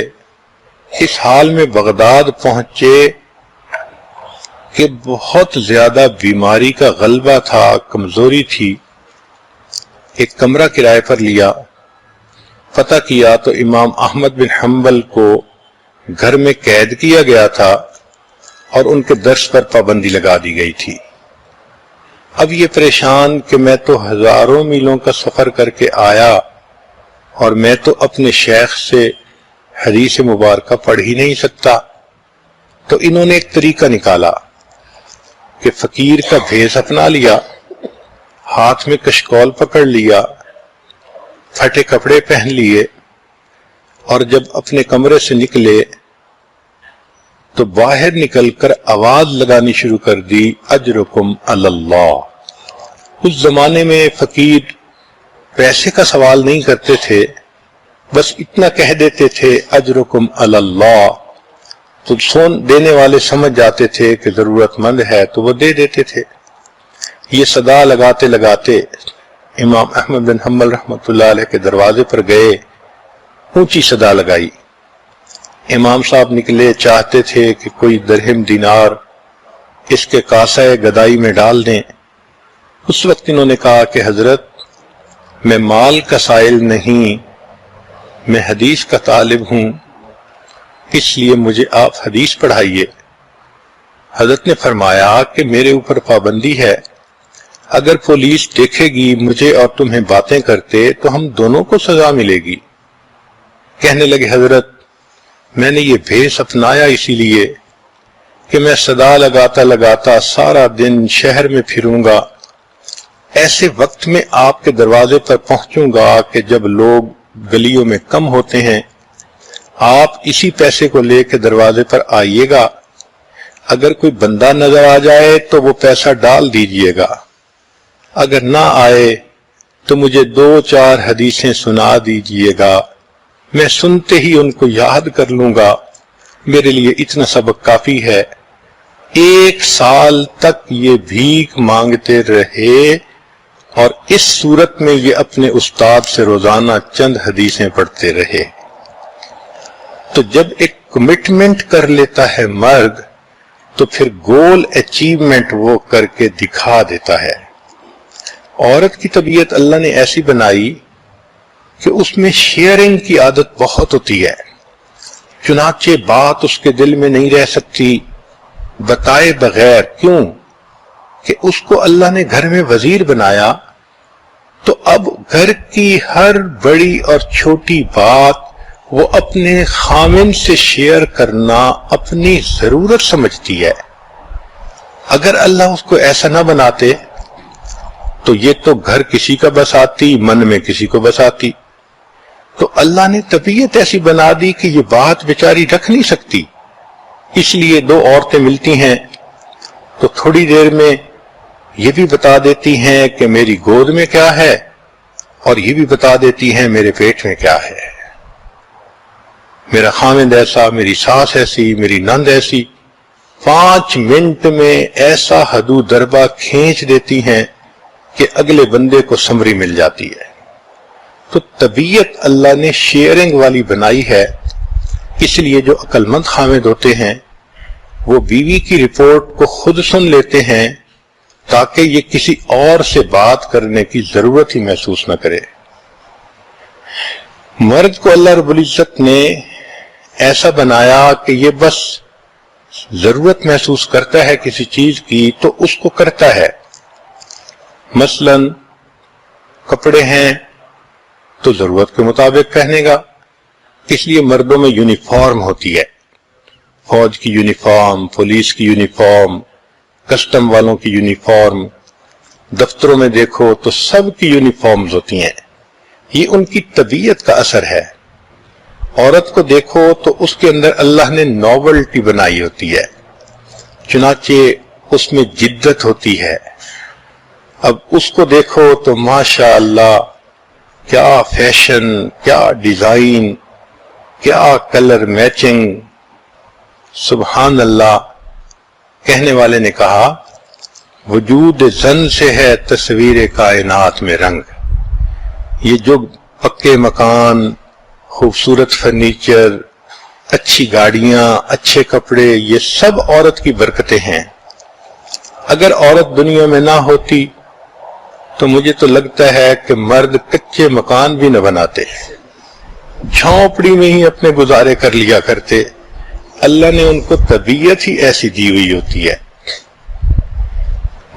اس حال میں بغداد پہنچے کہ بہت زیادہ بیماری کا غلبہ تھا، کمزوری تھی۔ ایک کمرہ کرائے پر لیا، پتہ کیا تو امام احمد بن حنبل کو گھر میں قید کیا گیا تھا اور ان کے درس پر پابندی لگا دی گئی تھی۔ اب یہ پریشان کہ میں تو ہزاروں میلوں کا سفر کر کے آیا اور میں تو اپنے شیخ سے حدیث مبارکہ پڑھ ہی نہیں سکتا۔ تو انہوں نے ایک طریقہ نکالا کہ فقیر کا بھیس اپنا لیا، ہاتھ میں کشکول پکڑ لیا، پھٹے کپڑے پہن لیے، اور جب اپنے کمرے سے نکلے تو باہر نکل کر آواز لگانی شروع کر دی، اجرکم علی اللہ۔ اس زمانے میں فقیر پیسے کا سوال نہیں کرتے تھے، بس اتنا کہہ دیتے تھے اجرکم علی اللہ، تو دینے والے سمجھ جاتے تھے کہ ضرورت مند ہے تو وہ دے دیتے تھے۔ یہ صدا لگاتے لگاتے امام احمد بن حنبل رحمۃ اللہ علیہ کے دروازے پر گئے، اونچی صدا لگائی۔ امام صاحب نکلے، چاہتے تھے کہ کوئی درہم دینار اس کے کاسہ گدائی میں ڈال دیں۔ اس وقت انہوں نے کہا کہ حضرت میں مال کا سائل نہیں، میں حدیث کا طالب ہوں، اس لیے مجھے آپ حدیث پڑھائیے۔ حضرت نے فرمایا کہ میرے اوپر پابندی ہے، اگر پولیس دیکھے گی مجھے اور تمہیں باتیں کرتے تو ہم دونوں کو سزا ملے گی۔ کہنے لگے حضرت میں نے یہ بھیس اپنایا اسی لیے کہ میں صدا لگاتا لگاتا سارا دن شہر میں پھروں گا، ایسے وقت میں آپ کے دروازے پر پہنچوں گا کہ جب لوگ گلیوں میں کم ہوتے ہیں، آپ اسی پیسے کو لے کے دروازے پر آئیے گا، اگر کوئی بندہ نظر آ جائے تو وہ پیسہ ڈال دیجئے گا، اگر نہ آئے تو مجھے 2-4 حدیثیں سنا دیجئے گا، میں سنتے ہی ان کو یاد کر لوں گا، میرے لیے اتنا سبق کافی ہے۔ 1 سال تک یہ بھیک مانگتے رہے اور اس صورت میں یہ اپنے استاد سے روزانہ چند حدیثیں پڑھتے رہے۔ تو جب ایک کمٹمنٹ کر لیتا ہے مرد تو پھر گول اچیومنٹ وہ کر کے دکھا دیتا ہے۔ عورت کی طبیعت اللہ نے ایسی بنائی کہ اس میں شیئرنگ کی عادت بہت ہوتی ہے، چنانچہ بات اس کے دل میں نہیں رہ سکتی بتائے بغیر۔ کیوں کہ اس کو اللہ نے گھر میں وزیر بنایا، تو اب گھر کی ہر بڑی اور چھوٹی بات وہ اپنے خامن سے شیئر کرنا اپنی ضرورت سمجھتی ہے۔ اگر اللہ اس کو ایسا نہ بناتے تو یہ تو گھر کسی کا بساتی، من میں کسی کو بساتی۔ تو اللہ نے طبیعت ایسی بنا دی کہ یہ بات بیچاری رکھ نہیں سکتی، اس لیے 2 عورتیں ملتی ہیں تو تھوڑی دیر میں یہ بھی بتا دیتی ہیں کہ میری گود میں کیا ہے، اور یہ بھی بتا دیتی ہیں میرے پیٹ میں کیا ہے، میرا خامند ایسا، میری ساس ایسی، میری نند ایسی۔ 5 منٹ میں ایسا حدو دربہ کھینچ دیتی ہیں کہ اگلے بندے کو سمری مل جاتی ہے۔ تو طبیعت اللہ نے شیئرنگ والی بنائی ہے، اس لیے جو عقل مند خامد ہوتے ہیں وہ بیوی کی رپورٹ کو خود سن لیتے ہیں تاکہ یہ کسی اور سے بات کرنے کی ضرورت ہی محسوس نہ کرے۔ مرد کو اللہ رب العزت نے ایسا بنایا کہ یہ بس ضرورت محسوس کرتا ہے کسی چیز کی تو اس کو کرتا ہے۔ مثلا کپڑے ہیں تو ضرورت کے مطابق پہنے گا، اس لیے مردوں میں یونیفارم ہوتی ہے، فوج کی یونیفارم، پولیس کی یونیفارم، کسٹم والوں کی یونیفارم، دفتروں میں دیکھو تو سب کی یونیفارمز ہوتی ہیں، یہ ان کی طبیعت کا اثر ہے۔ عورت کو دیکھو تو اس کے اندر اللہ نے نوولٹی بنائی ہوتی ہے، چنانچہ اس میں جدت ہوتی ہے۔ اب اس کو دیکھو تو ماشاء اللہ کیا فیشن، کیا ڈیزائن، کیا کلر میچنگ، سبحان اللہ۔ کہنے والے نے کہا وجود زن سے ہے تصویر کائنات میں رنگ۔ یہ جو پکے مکان، خوبصورت فرنیچر، اچھی گاڑیاں، اچھے کپڑے، یہ سب عورت کی برکتیں ہیں۔ اگر عورت دنیا میں نہ ہوتی تو مجھے تو لگتا ہے کہ مرد کچے مکان بھی نہ بناتے، جھونپڑی میں ہی اپنے گزارے کر لیا کرتے۔ اللہ نے ان کو طبیعت ہی ایسی دی ہوئی ہوتی ہے۔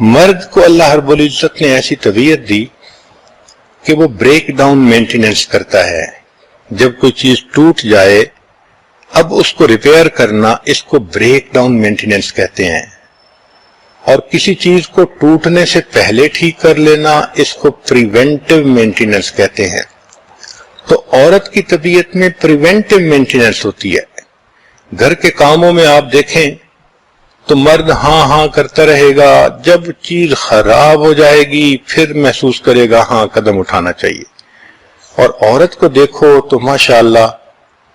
مرد کو اللہ رب العزت نے ایسی طبیعت دی کہ وہ بریک ڈاؤن مینٹیننس کرتا ہے۔ جب کوئی چیز ٹوٹ جائے اب اس کو ریپیئر کرنا، اس کو بریک ڈاؤن مینٹیننس کہتے ہیں، اور کسی چیز کو ٹوٹنے سے پہلے ٹھیک کر لینا، اس کو پریونٹیو مینٹیننس کہتے ہیں۔ تو عورت کی طبیعت میں پریونٹیو مینٹیننس ہوتی ہے. گھر کے کاموں میں آپ دیکھیں تو مرد ہاں ہاں کرتا رہے گا، جب چیز خراب ہو جائے گی پھر محسوس کرے گا ہاں قدم اٹھانا چاہیے. اور عورت کو دیکھو تو ماشاءاللہ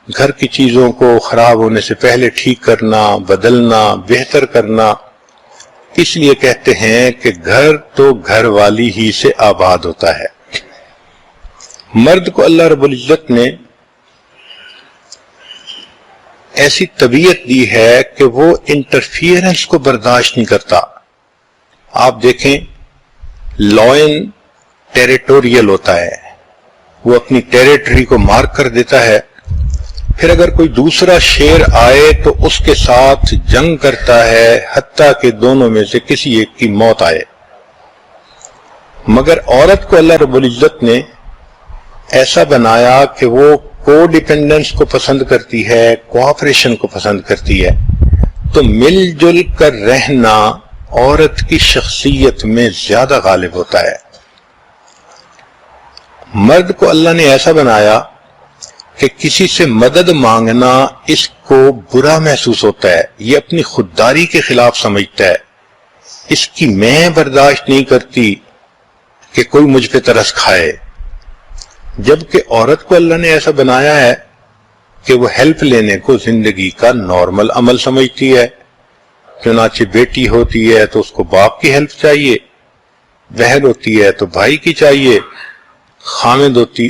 گھر کی چیزوں کو خراب ہونے سے پہلے ٹھیک کرنا، بدلنا، بہتر کرنا. اس لیے کہتے ہیں کہ گھر تو گھر والی ہی سے آباد ہوتا ہے. مرد کو اللہ رب العزت نے ایسی طبیعت دی ہے کہ وہ انٹرفیئرنس کو برداشت نہیں کرتا. آپ دیکھیں لائن ٹیریٹوریل ہوتا ہے، وہ اپنی ٹیریٹری کو مارک کر دیتا ہے، پھر اگر کوئی دوسرا شیر آئے تو اس کے ساتھ جنگ کرتا ہے حتیٰ کہ دونوں میں سے کسی ایک کی موت آئے. مگر عورت کو اللہ رب العزت نے ایسا بنایا کہ وہ کو ڈیپینڈنس کو پسند کرتی ہے، کوآپریشن کو پسند کرتی ہے. تو مل جل کر رہنا عورت کی شخصیت میں زیادہ غالب ہوتا ہے. مرد کو اللہ نے ایسا بنایا کہ کسی سے مدد مانگنا اس کو برا محسوس ہوتا ہے، یہ اپنی خودداری کے خلاف سمجھتا ہے. اس کی میں برداشت نہیں کرتی کہ کوئی مجھ پہ ترس کھائے. جبکہ عورت کو اللہ نے ایسا بنایا ہے کہ وہ ہیلپ لینے کو زندگی کا نارمل عمل سمجھتی ہے. چنانچہ بیٹی ہوتی ہے تو اس کو باپ کی ہیلپ چاہیے، بہن ہوتی ہے تو بھائی کی چاہیے، خامند ہوتی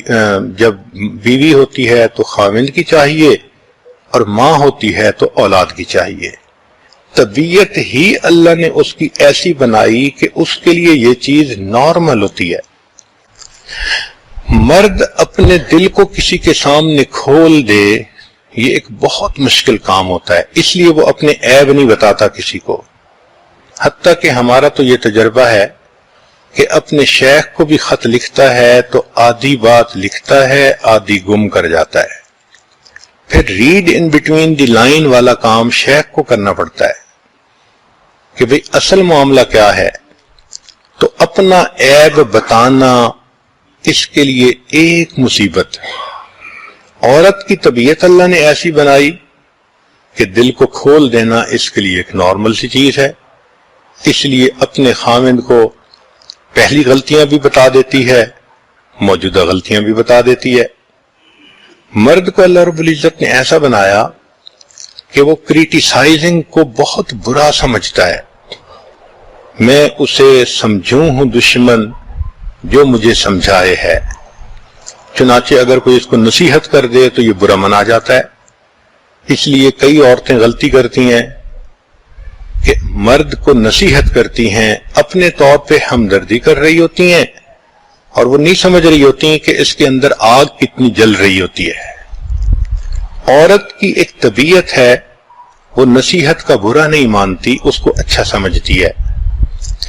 جب بیوی ہوتی ہے تو خامند کی چاہیے، اور ماں ہوتی ہے تو اولاد کی چاہیے. طبیعت ہی اللہ نے اس کی ایسی بنائی کہ اس کے لیے یہ چیز نارمل ہوتی ہے. مرد اپنے دل کو کسی کے سامنے کھول دے یہ ایک بہت مشکل کام ہوتا ہے، اس لیے وہ اپنے عیب نہیں بتاتا کسی کو. حتیٰ کہ ہمارا تو یہ تجربہ ہے کہ اپنے شیخ کو بھی خط لکھتا ہے تو آدھی بات لکھتا ہے، آدھی گم کر جاتا ہے. پھر read in between the line والا کام شیخ کو کرنا پڑتا ہے کہ بھئی اصل معاملہ کیا ہے. تو اپنا عیب بتانا اس کے لیے ایک مصیبت. عورت کی طبیعت اللہ نے ایسی بنائی کہ دل کو کھول دینا اس کے لیے ایک نارمل سی چیز ہے. اس لیے اپنے خامند کو پہلی غلطیاں بھی بتا دیتی ہے، موجودہ غلطیاں بھی بتا دیتی ہے. مرد کو اللہ رب العزت نے ایسا بنایا کہ وہ کریٹیسائزنگ کو بہت برا سمجھتا ہے. میں اسے سمجھوں ہوں دشمن جو مجھے سمجھائے ہے. چنانچہ اگر کوئی اس کو نصیحت کر دے تو یہ برا منا جاتا ہے. اس لیے کئی عورتیں غلطی کرتی ہیں کہ مرد کو نصیحت کرتی ہیں، اپنے طور پہ ہمدردی کر رہی ہوتی ہیں اور وہ نہیں سمجھ رہی ہوتی ہیں کہ اس کے اندر آگ کتنی جل رہی ہوتی ہے. عورت کی ایک طبیعت ہے، وہ نصیحت کا برا نہیں مانتی، اس کو اچھا سمجھتی ہے.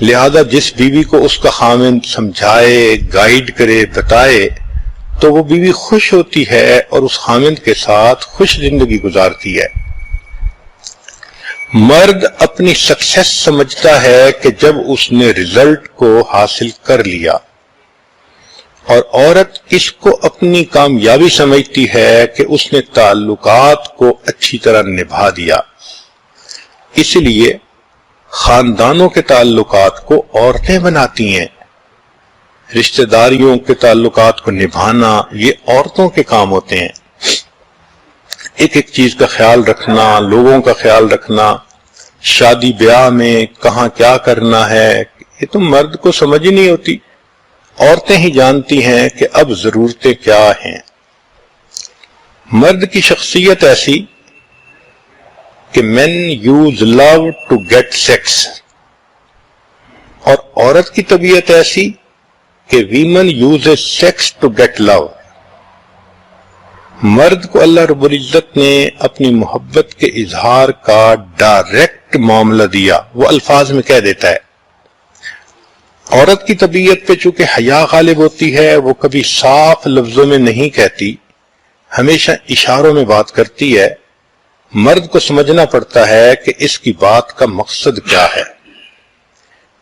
لہذا جس بیوی کو اس کا خامند سمجھائے، گائیڈ کرے، بتائے تو وہ بیوی خوش ہوتی ہے اور اس خامند کے ساتھ خوش زندگی گزارتی ہے. مرد اپنی سکسیس سمجھتا ہے کہ جب اس نے رزلٹ کو حاصل کر لیا، اور عورت اس کو اپنی کامیابی سمجھتی ہے کہ اس نے تعلقات کو اچھی طرح نبھا دیا. اس لیے خاندانوں کے تعلقات کو عورتیں بناتی ہیں. رشتہ داریوں کے تعلقات کو نبھانا یہ عورتوں کے کام ہوتے ہیں. ایک ایک چیز کا خیال رکھنا، لوگوں کا خیال رکھنا، شادی بیاہ میں کہاں کیا کرنا ہے، یہ تو مرد کو سمجھ ہی نہیں ہوتی. عورتیں ہی جانتی ہیں کہ اب ضرورتیں کیا ہیں. مرد کی شخصیت ایسی کہ men use love to get sex، اور عورت کی طبیعت ایسی کہ women uses sex to get love. مرد کو اللہ رب العزت نے اپنی محبت کے اظہار کا ڈائریکٹ معاملہ دیا، وہ الفاظ میں کہہ دیتا ہے. عورت کی طبیعت پہ چونکہ حیا غالب ہوتی ہے، وہ کبھی صاف لفظوں میں نہیں کہتی، ہمیشہ اشاروں میں بات کرتی ہے. مرد کو سمجھنا پڑتا ہے کہ اس کی بات کا مقصد کیا ہے.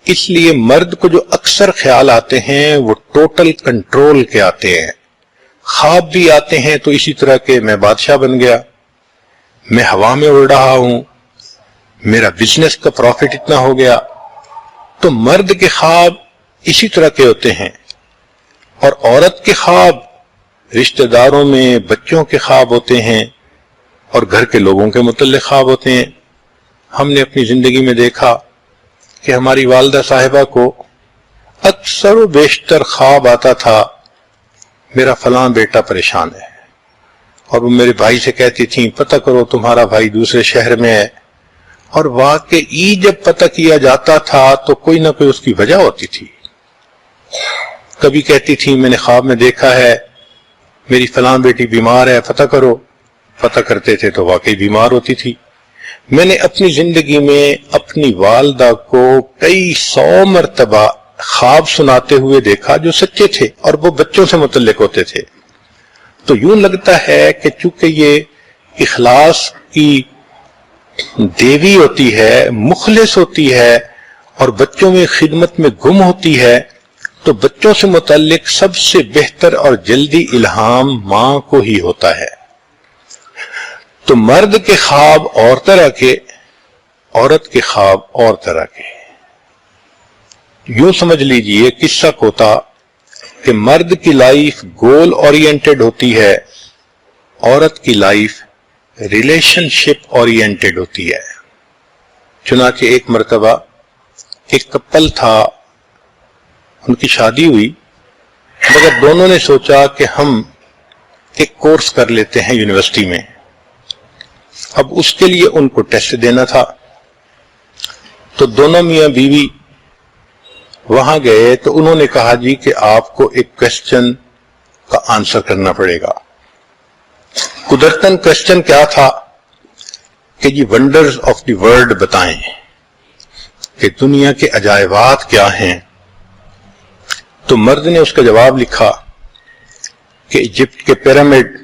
اس لیے مرد کو جو اکثر خیال آتے ہیں وہ ٹوٹل کنٹرول کے آتے ہیں. خواب بھی آتے ہیں تو اسی طرح کے میں بادشاہ بن گیا، میں ہوا میں اڑ رہا ہوں، میرا بزنس کا پروفٹ اتنا ہو گیا۔ تو مرد کے خواب اسی طرح کے ہوتے ہیں، اور عورت کے خواب رشتہ داروں میں بچوں کے خواب ہوتے ہیں اور گھر کے لوگوں کے متعلق خواب ہوتے ہیں۔ ہم نے اپنی زندگی میں دیکھا کہ ہماری والدہ صاحبہ کو اکثر و بیشتر خواب آتا تھا میرا فلاں بیٹا پریشان ہے، اور وہ میرے بھائی سے کہتی تھیں پتہ کرو تمہارا بھائی دوسرے شہر میں ہے، اور واقعی جب پتہ کیا جاتا تھا تو کوئی نہ کوئی اس کی وجہ ہوتی تھی۔ کبھی کہتی تھی میں نے خواب میں دیکھا ہے میری فلاں بیٹی بیمار ہے، پتہ کرو، پتہ کرتے تھے تو واقعی بیمار ہوتی تھی۔ میں نے اپنی زندگی میں اپنی والدہ کو کئی 100 مرتبہ خواب سناتے ہوئے دیکھا جو سچے تھے اور وہ بچوں سے متعلق ہوتے تھے۔ تو یوں لگتا ہے کہ چونکہ یہ اخلاص کی دیوی ہوتی ہے، مخلص ہوتی ہے اور بچوں میں خدمت میں گم ہوتی ہے، تو بچوں سے متعلق سب سے بہتر اور جلدی الہام ماں کو ہی ہوتا ہے۔ تو مرد کے خواب اور طرح کے، عورت کے خواب اور طرح کے۔ یوں سمجھ لیجئے قصہ کوتا کہ مرد کی لائف گول اورینٹڈ ہوتی ہے، عورت کی لائف ریلیشن شپ اورینٹڈ ہوتی ہے۔ چنانچہ ایک مرتبہ ایک کپل تھا، ان کی شادی ہوئی، مگر دونوں نے سوچا کہ ہم ایک کورس کر لیتے ہیں یونیورسٹی میں۔ اب اس کے لیے ان کو ٹیسٹ دینا تھا، تو دونوں میاں بیوی وہاں گئے تو انہوں نے کہا جی کہ آپ کو ایک کوسچن کا آنسر کرنا پڑے گا۔ قدرتاً کوسچن کیا تھا کہ جی ونڈرز آف دی ورلڈ بتائیں کہ دنیا کے عجائبات کیا ہیں۔ تو مرد نے اس کا جواب لکھا کہ ایجپٹ کے پیرامڈ،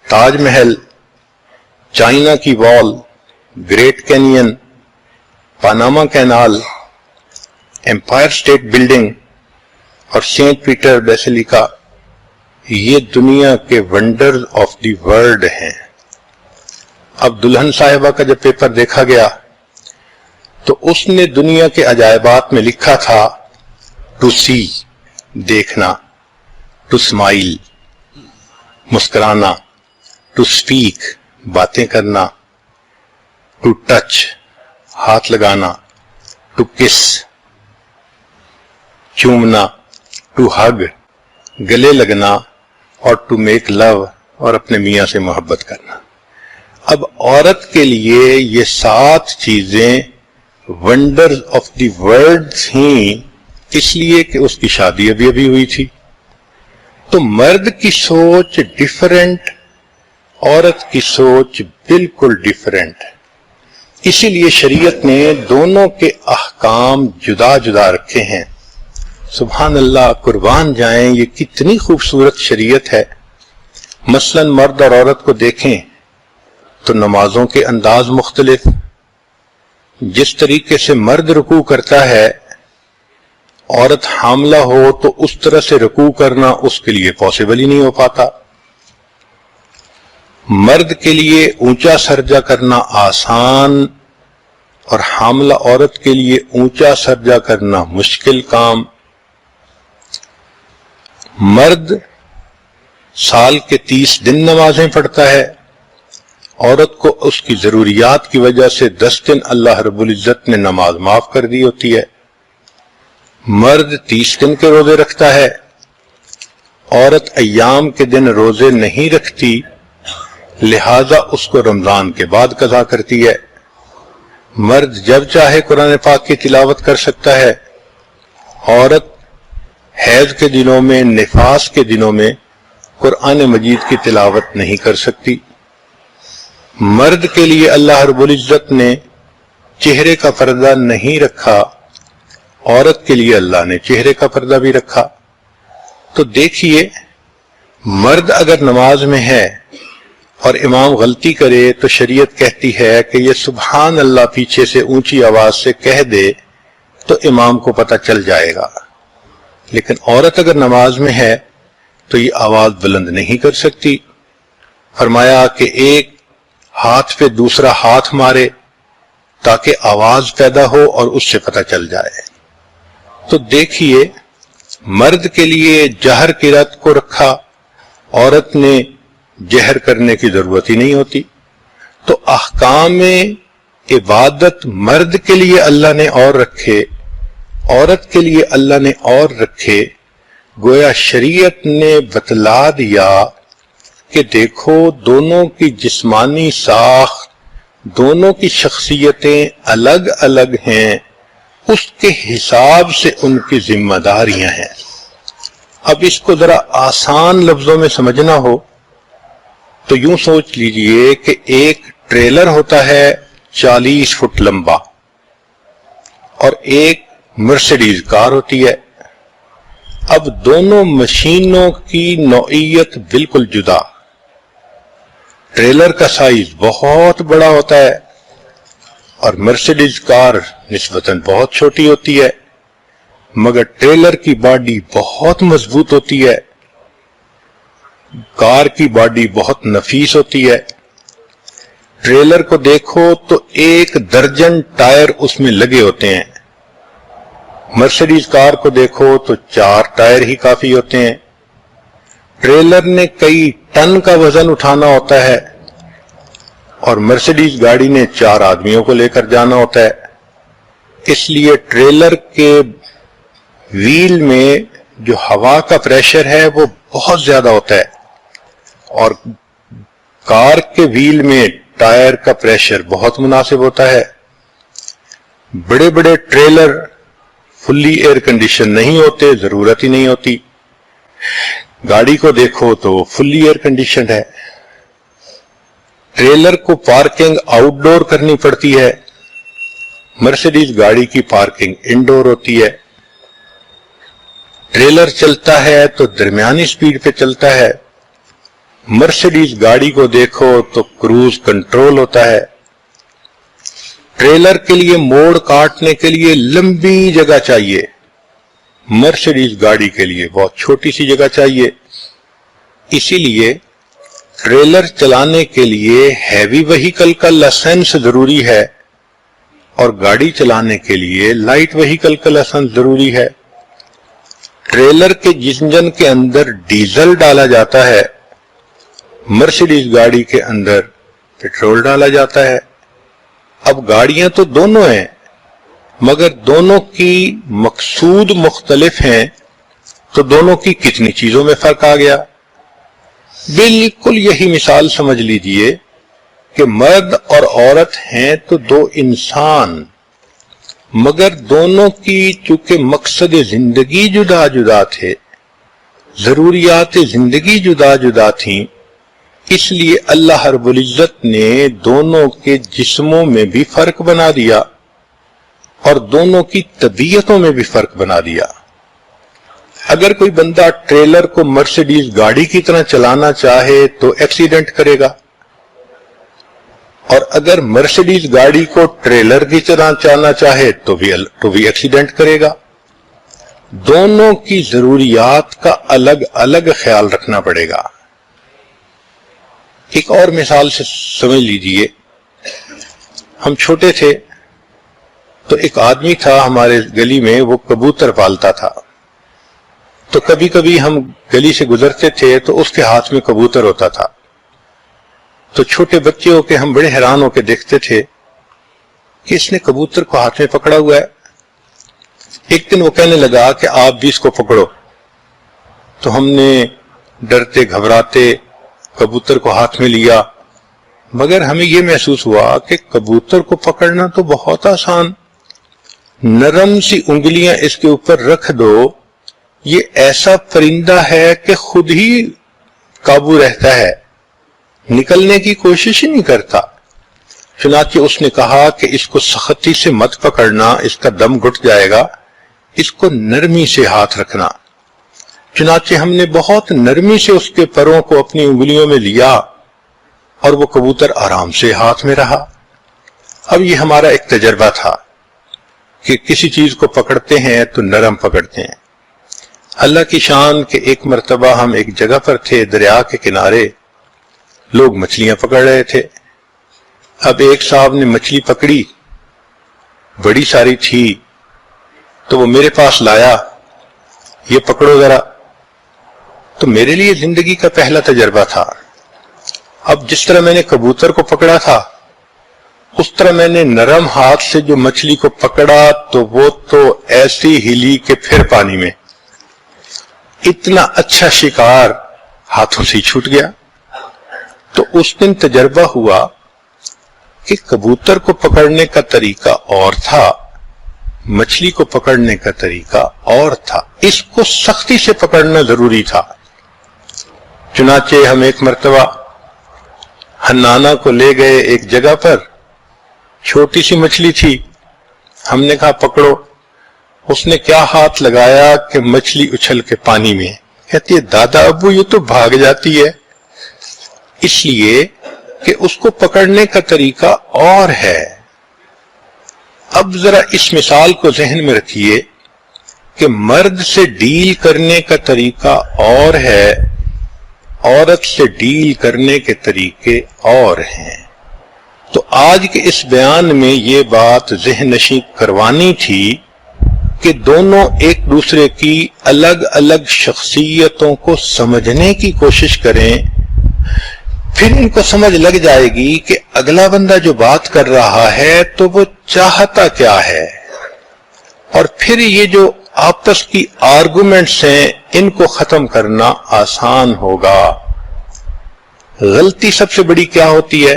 تاج محل، چائنا کی wall, Great Canyon, Panama Canal, Empire State Building اور سینٹ پیٹر بیسیلیکا، یہ دنیا کے ونڈرز آف دی ورلڈ ہیں۔ اب دلہن صاحبہ کا جب پیپر دیکھا گیا تو اس نے دنیا کے عجائبات میں لکھا تھا ٹو سی، دیکھنا، ٹو اسمائل، مسکرانا، ٹو اسپیک، باتیں کرنا، ٹو ٹچ، ہاتھ لگانا، ٹو کس، چومنا، ٹو ہگ، گلے لگنا، اور ٹو میک لو، اور اپنے میاں سے محبت کرنا۔ اب عورت کے لیے یہ 7 چیزیں ونڈرز آف دی ورلڈ تھیں، اس لیے کہ اس کی شادی ابھی ابھی ہوئی تھی۔ تو مرد کی سوچ ڈیفرنٹ، عورت کی سوچ بالکل ڈیفرنٹ۔ اسی لیے شریعت نے دونوں کے احکام جدا جدا رکھے ہیں۔ سبحان اللہ، قربان جائیں، یہ کتنی خوبصورت شریعت ہے۔ مثلا مرد اور عورت کو دیکھیں تو نمازوں کے انداز مختلف، جس طریقے سے مرد رکوع کرتا ہے، عورت حاملہ ہو تو اس طرح سے رکوع کرنا اس کے لیے پاسبل ہی نہیں ہو پاتا۔ مرد کے لیے اونچا سرجا کرنا آسان اور حاملہ عورت کے لیے اونچا سرجا کرنا مشکل کام۔ مرد سال کے 30 دن نمازیں پڑھتا ہے، عورت کو اس کی ضروریات کی وجہ سے 10 دن اللہ رب العزت نے نماز معاف کر دی ہوتی ہے۔ مرد 30 دن کے روزے رکھتا ہے، عورت ایام کے دن روزے نہیں رکھتی، لہذا اس کو رمضان کے بعد قضا کرتی ہے۔ مرد جب چاہے قرآن پاک کی تلاوت کر سکتا ہے، عورت حیض کے دنوں میں، نفاس کے دنوں میں قرآن مجید کی تلاوت نہیں کر سکتی۔ مرد کے لیے اللہ رب العزت نے چہرے کا پردہ نہیں رکھا، عورت کے لیے اللہ نے چہرے کا پردہ بھی رکھا۔ تو دیکھیے، مرد اگر نماز میں ہے اور امام غلطی کرے تو شریعت کہتی ہے کہ یہ سبحان اللہ پیچھے سے اونچی آواز سے کہہ دے تو امام کو پتہ چل جائے گا۔ لیکن عورت اگر نماز میں ہے تو یہ آواز بلند نہیں کر سکتی. فرمایا کہ ایک ہاتھ پہ دوسرا ہاتھ مارے تاکہ آواز پیدا ہو اور اس سے پتہ چل جائے. تو دیکھیے مرد کے لیے جہر کی رت کو رکھا، عورت نے جہر کرنے کی ضرورت ہی نہیں ہوتی. تو احکام عبادت مرد کے لیے اللہ نے اور رکھے، عورت کے لیے اللہ نے اور رکھے. گویا شریعت نے بتلا دیا کہ دیکھو دونوں کی جسمانی ساخت، دونوں کی شخصیتیں الگ الگ ہیں، اس کے حساب سے ان کی ذمہ داریاں ہیں. اب اس کو ذرا آسان لفظوں میں سمجھنا ہو تو یوں سوچ لیجئے کہ ایک ٹریلر ہوتا ہے 40 فٹ لمبا اور ایک مرسیڈیز کار ہوتی ہے. اب دونوں مشینوں کی نوعیت بالکل جدا. ٹریلر کا سائز بہت بڑا ہوتا ہے اور مرسیڈیز کار نسبتاً بہت چھوٹی ہوتی ہے، مگر ٹریلر کی باڈی بہت مضبوط ہوتی ہے، کار کی باڈی بہت نفیس ہوتی ہے. ٹریلر کو دیکھو تو 1 درجن ٹائر اس میں لگے ہوتے ہیں، مرسیڈیز کار کو دیکھو تو 4 ٹائر ہی کافی ہوتے ہیں. ٹریلر نے کئی ٹن کا وزن اٹھانا ہوتا ہے اور مرسیڈیز گاڑی نے 4 آدمیوں کو لے کر جانا ہوتا ہے. اس لیے ٹریلر کے ویل میں جو ہوا کا پریشر ہے وہ بہت زیادہ ہوتا ہے اور کار کے ویل میں ٹائر کا پریشر بہت مناسب ہوتا ہے. بڑے بڑے ٹریلر فلی ایئر کنڈیشن نہیں ہوتے، ضرورت ہی نہیں ہوتی. گاڑی کو دیکھو تو فلی ایئر کنڈیشنڈ ہے. ٹریلر کو پارکنگ آؤٹ ڈور کرنی پڑتی ہے، مرسیڈیز گاڑی کی پارکنگ انڈور ہوتی ہے. ٹریلر چلتا ہے تو درمیانی سپیڈ پہ چلتا ہے، مرسیڈیز گاڑی کو دیکھو تو کروز کنٹرول ہوتا ہے. ٹریلر کے لیے موڑ کاٹنے کے لیے لمبی جگہ چاہیے، مرسیڈیز گاڑی کے لیے بہت چھوٹی سی جگہ چاہیے. اسی لیے ٹریلر چلانے کے لیے ہیوی وہیکل کا لائسنس ضروری ہے اور گاڑی چلانے کے لیے لائٹ وہیکل کا لائسنس ضروری ہے. ٹریلر کے انجن کے اندر ڈیزل ڈالا جاتا ہے، مرسیڈیز گاڑی کے اندر پیٹرول ڈالا جاتا ہے. اب گاڑیاں تو دونوں ہیں مگر دونوں کی مقصود مختلف ہیں، تو دونوں کی کتنی چیزوں میں فرق آ گیا. بالکل یہی مثال سمجھ لیجئے کہ مرد اور عورت ہیں تو 2 انسان، مگر دونوں کی چونکہ مقصد زندگی جدا جدا تھے، ضروریات زندگی جدا جدا تھیں، اس لیے اللہ رب العزت نے دونوں کے جسموں میں بھی فرق بنا دیا اور دونوں کی طبیعتوں میں بھی فرق بنا دیا. اگر کوئی بندہ ٹریلر کو مرسیڈیز گاڑی کی طرح چلانا چاہے تو ایکسیڈنٹ کرے گا، اور اگر مرسیڈیز گاڑی کو ٹریلر کی طرح چلانا چاہے تو بھی ایکسیڈنٹ کرے گا. دونوں کی ضروریات کا الگ الگ خیال رکھنا پڑے گا. ایک اور مثال سے سمجھ لیجئے، ہم چھوٹے تھے تو ایک آدمی تھا ہمارے گلی میں، وہ کبوتر پالتا تھا. تو کبھی کبھی ہم گلی سے گزرتے تھے تو اس کے ہاتھ میں کبوتر ہوتا تھا. تو چھوٹے بچے ہو کے ہم بڑے حیران ہو کے دیکھتے تھے کہ اس نے کبوتر کو ہاتھ میں پکڑا ہوا ہے. ایک دن وہ کہنے لگا کہ آپ بھی اس کو پکڑو. تو ہم نے ڈرتے گھبراتے کبوتر کو ہاتھ میں لیا، مگر ہمیں یہ محسوس ہوا کہ کبوتر کو پکڑنا تو بہت آسان، نرم سی انگلیاں اس کے اوپر رکھ دو، یہ ایسا پرندہ ہے کہ خود ہی قابو رہتا ہے، نکلنے کی کوشش ہی نہیں کرتا. چنانچہ اس نے کہا کہ اس کو سختی سے مت پکڑنا، اس کا دم گھٹ جائے گا، اس کو نرمی سے ہاتھ رکھنا. چنانچہ ہم نے بہت نرمی سے اس کے پروں کو اپنی انگلیوں میں لیا اور وہ کبوتر آرام سے ہاتھ میں رہا. اب یہ ہمارا ایک تجربہ تھا کہ کسی چیز کو پکڑتے ہیں تو نرم پکڑتے ہیں. اللہ کی شان کہ ایک مرتبہ ہم ایک جگہ پر تھے، دریا کے کنارے، لوگ مچھلیاں پکڑ رہے تھے۔ اب ایک صاحب نے مچھلی پکڑی، بڑی ساری تھی، تو وہ میرے پاس لایا، یہ پکڑو ذرا۔ تو میرے لیے زندگی کا پہلا تجربہ تھا۔ اب جس طرح میں نے کبوتر کو پکڑا تھا، اس طرح میں نے نرم ہاتھ سے جو مچھلی کو پکڑا تو وہ تو ایسی ہلی کہ پھر پانی میں، اتنا اچھا شکار ہاتھوں سے چھوٹ گیا۔ تو اس دن تجربہ ہوا کہ کبوتر کو پکڑنے کا طریقہ اور تھا، مچھلی کو پکڑنے کا طریقہ اور تھا، اس کو سختی سے پکڑنا ضروری تھا۔ چنانچہ ہم ایک مرتبہ حنانہ کو لے گئے ایک جگہ پر، چھوٹی سی مچھلی تھی، ہم نے کہا پکڑو، اس نے کیا ہاتھ لگایا کہ مچھلی اچھل کے پانی میں، کہتی ہے دادا ابو یہ تو بھاگ جاتی ہے، اس لیے کہ اس کو پکڑنے کا طریقہ اور ہے۔ اب ذرا اس مثال کو ذہن میں رکھیے کہ مرد سے ڈیل کرنے کا طریقہ اور ہے، عورت سے ڈیل کرنے کے طریقے اور ہیں۔ تو آج کے اس بیان میں یہ بات ذہن نشین کروانی تھی کہ دونوں ایک دوسرے کی الگ الگ شخصیتوں کو سمجھنے کی کوشش کریں، پھر ان کو سمجھ لگ جائے گی کہ اگلا بندہ جو بات کر رہا ہے تو وہ چاہتا کیا ہے، اور پھر یہ جو آپس کی آرگومنٹس ہیں ان کو ختم کرنا آسان ہوگا۔ غلطی سب سے بڑی کیا ہوتی ہے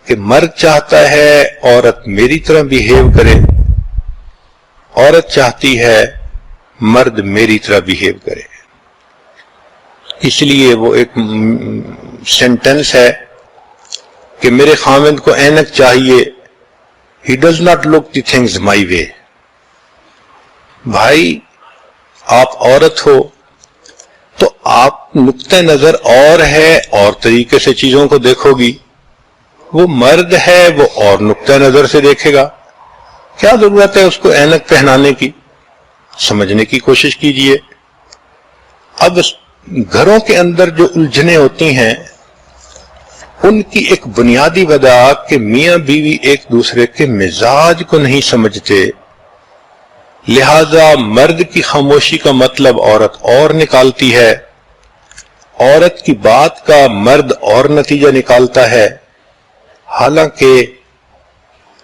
کہ مرد چاہتا ہے عورت میری طرح بیہیو کرے، عورت چاہتی ہے مرد میری طرح بیہیو کرے۔ اس لیے وہ ایک سینٹنس ہے کہ میرے خاوند کو اینک چاہیے، he does not look the things my way۔ بھائی آپ عورت ہو تو آپ نقطہ نظر اور ہے، اور طریقے سے چیزوں کو دیکھو گی، وہ مرد ہے وہ اور نقطہ نظر سے دیکھے گا۔ کیا ضرورت ہے اس کو اینک پہنانے کی؟ سمجھنے کی کوشش کیجئے۔ اب گھروں کے اندر جو الجھنیں ہوتی ہیں ان کی ایک بنیادی وجہ کہ میاں بیوی ایک دوسرے کے مزاج کو نہیں سمجھتے، لہذا مرد کی خاموشی کا مطلب عورت اور نکالتی ہے، عورت کی بات کا مرد اور نتیجہ نکالتا ہے، حالانکہ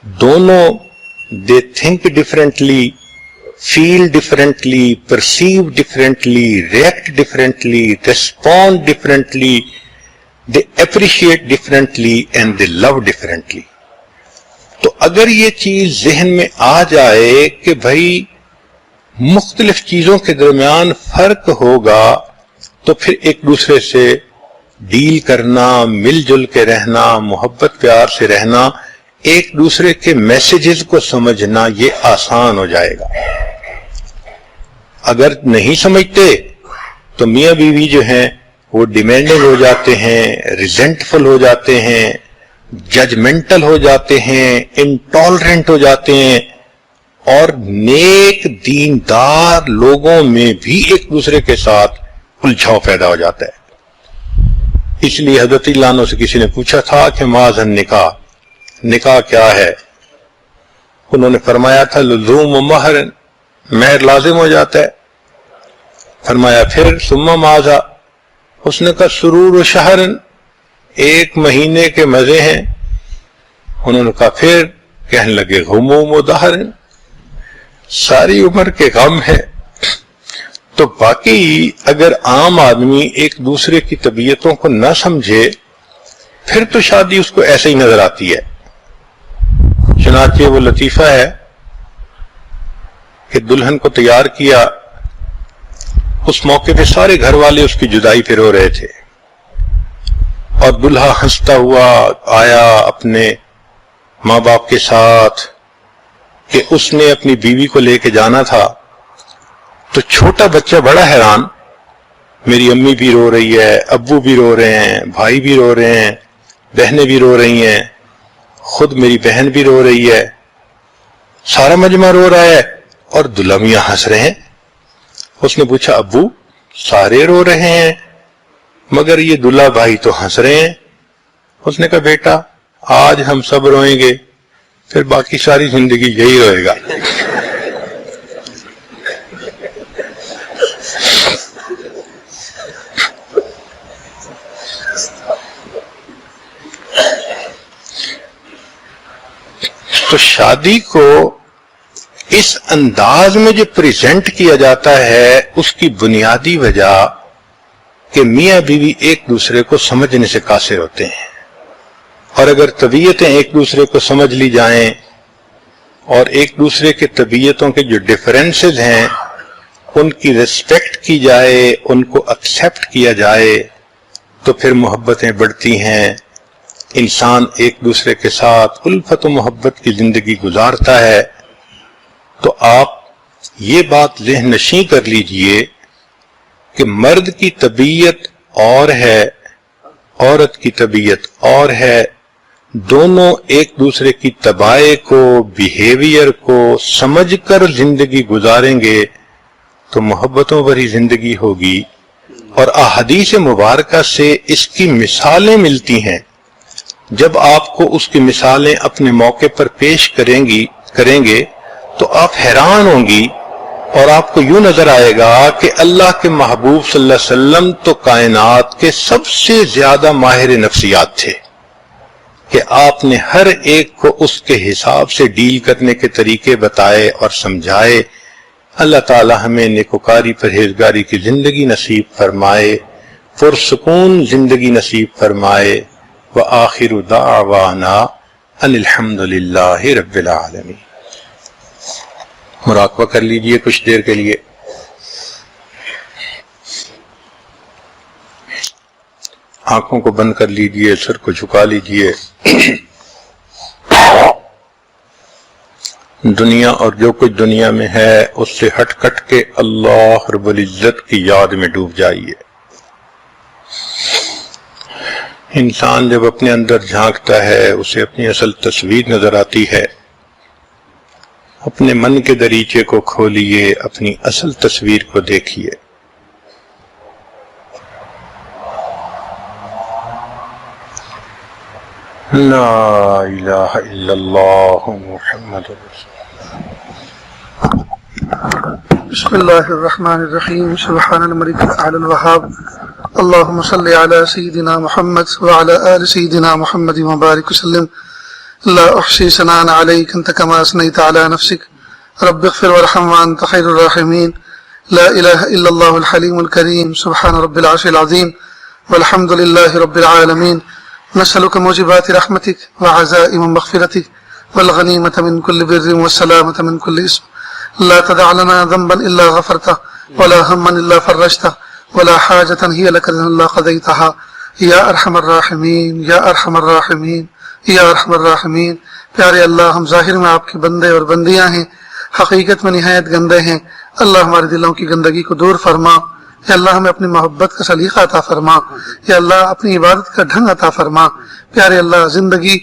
دونوں they think differently, feel differently, perceive differently, react differently, respond differently, they appreciate differently and they love differently۔ تو اگر یہ چیز ذہن میں آ جائے کہ بھائی مختلف چیزوں کے درمیان فرق ہوگا تو پھر ایک دوسرے سے ڈیل کرنا، مل جل کے رہنا، محبت پیار سے رہنا، ایک دوسرے کے میسیجز کو سمجھنا یہ آسان ہو جائے گا۔ اگر نہیں سمجھتے تو میاں بیوی جو ہیں وہ ڈیمانڈنگ ہو جاتے ہیں، ریزنٹفل ہو جاتے ہیں، ججمنٹل ہو جاتے ہیں، انٹالرنٹ ہو جاتے ہیں، اور نیک دیندار لوگوں میں بھی ایک دوسرے کے ساتھ الجھاؤ پیدا ہو جاتا ہے۔ اس لیے حضرت اللہ عنہ سے کسی نے پوچھا تھا کہ ماذا نکاح، نکاح کیا ہے؟ انہوں نے فرمایا تھا لزوم و مہر، مہر لازم ہو جاتا ہے۔ فرمایا پھر ثم ماذا؟ اس نے کہا سرور و شہر، ایک مہینے کے مزے ہیں۔ انہوں نے کہا پھر؟ کہنے لگے غموم و دہر، ساری عمر کے غم ہے۔ تو باقی اگر عام آدمی ایک دوسرے کی طبیعتوں کو نہ سمجھے پھر تو شادی اس کو ایسے ہی نظر آتی ہے۔ چنانچہ وہ لطیفہ ہے کہ دلہن کو تیار کیا، اس موقع پہ سارے گھر والے اس کی جدائی پہ رو رہے تھے، اور دلہا ہنستا ہوا آیا اپنے ماں باپ کے ساتھ کہ اس نے اپنی بیوی کو لے کے جانا تھا۔ تو چھوٹا بچہ بڑا حیران، میری امی بھی رو رہی ہے، ابو بھی رو رہے ہیں، بھائی بھی رو رہے ہیں، بہنیں بھی رو رہی ہیں، خود میری بہن بھی رو رہی ہے، سارا مجمع رو رہا ہے اور دلہا میاں ہنس رہے ہیں۔ اس نے پوچھا ابو سارے رو رہے ہیں مگر یہ دلہا بھائی تو ہنس رہے ہیں. اس نے کہا بیٹا آج ہم سب روئیں گے پھر باقی ساری زندگی یہی روئے گا. تو شادی کو اس انداز میں جو پریزنٹ کیا جاتا ہے اس کی بنیادی وجہ کہ میاں بیوی ایک دوسرے کو سمجھنے سے قاصر ہوتے ہیں، اور اگر طبیعتیں ایک دوسرے کو سمجھ لی جائیں اور ایک دوسرے کے طبیعتوں کے جو ڈفرینسز ہیں ان کی ریسپیکٹ کی جائے، ان کو ایکسیپٹ کیا جائے، تو پھر محبتیں بڑھتی ہیں. انسان ایک دوسرے کے ساتھ الفت و محبت کی زندگی گزارتا ہے. تو آپ یہ بات ذہن نشین کر لیجئے کہ مرد کی طبیعت اور ہے، عورت کی طبیعت اور ہے. دونوں ایک دوسرے کی طباع کو، بیہیویئر کو سمجھ کر زندگی گزاریں گے تو محبتوں بھری زندگی ہوگی. اور احادیث مبارکہ سے اس کی مثالیں ملتی ہیں. جب آپ کو اس کی مثالیں اپنے موقع پر پیش کریں گے تو آپ حیران ہوں گی، اور آپ کو یوں نظر آئے گا کہ اللہ کے محبوب صلی اللہ علیہ وسلم تو کائنات کے سب سے زیادہ ماہر نفسیات تھے کہ آپ نے ہر ایک کو اس کے حساب سے ڈیل کرنے کے طریقے بتائے اور سمجھائے. اللہ تعالی ہمیں نیکوکاری پرہیزگاری کی زندگی نصیب فرمائے، پرسکون زندگی نصیب فرمائے. وآخر دعوانا ان الحمد للہ رب العالمین. مراقبہ کر لیجئے کچھ دیر کے لیے. آنکھوں کو بند کر لیجئے، سر کو جھکا لیجئے. دنیا اور جو کچھ دنیا میں ہے اس سے ہٹ کٹ کے اللہ رب العزت کی یاد میں ڈوب جائیے. انسان جب اپنے اندر جھانکتا ہے اسے اپنی اصل تصویر نظر آتی ہے. اپنے من کے دریچے کو کھولیے، اپنی اصل تصویر کو دیکھیے. لا الہ الا اللہ محمد رسول اللہ. بسم اللہ الرحمن الرحیم. سبحان الملک الاعلی الوہاب. اللہم صلی علی سیدنا محمد وعلی آل سیدنا محمد وبارک وسلم. لا احصی ثناء علیک انت کما اثنیت علی نفسک. رب اغفر وارحم وانت خیر الراحمین. لا الہ الا اللہ الحلیم الکریم. سبحان رب العرش العظیم والحمد للہ رب العالمین. نسألک موجبات رحمتک وعزائم مغفرتک والغنیمة من كل بر والسلامة من كل اسم. لا تدع لنا ذنبا الا غفرته ولا هما الا فرجته ولا حاجة هي لك الا قضيتها یا ارحم الراحمین یا ارحم الراحمین یا ارحم الراحمین. پیارے اللہ، ہم ظاہر میں آپ کے بندے اور بندیاں ہیں، حقیقت میں نہایت گندے ہیں. اللہ ہمارے دلوں کی گندگی کو دور فرما. یا اللہ ہمیں اپنی محبت کا سلیقہ عطا فرما. یا اللہ اپنی عبادت کا ڈھنگ عطا فرما. پیارے اللہ، زندگی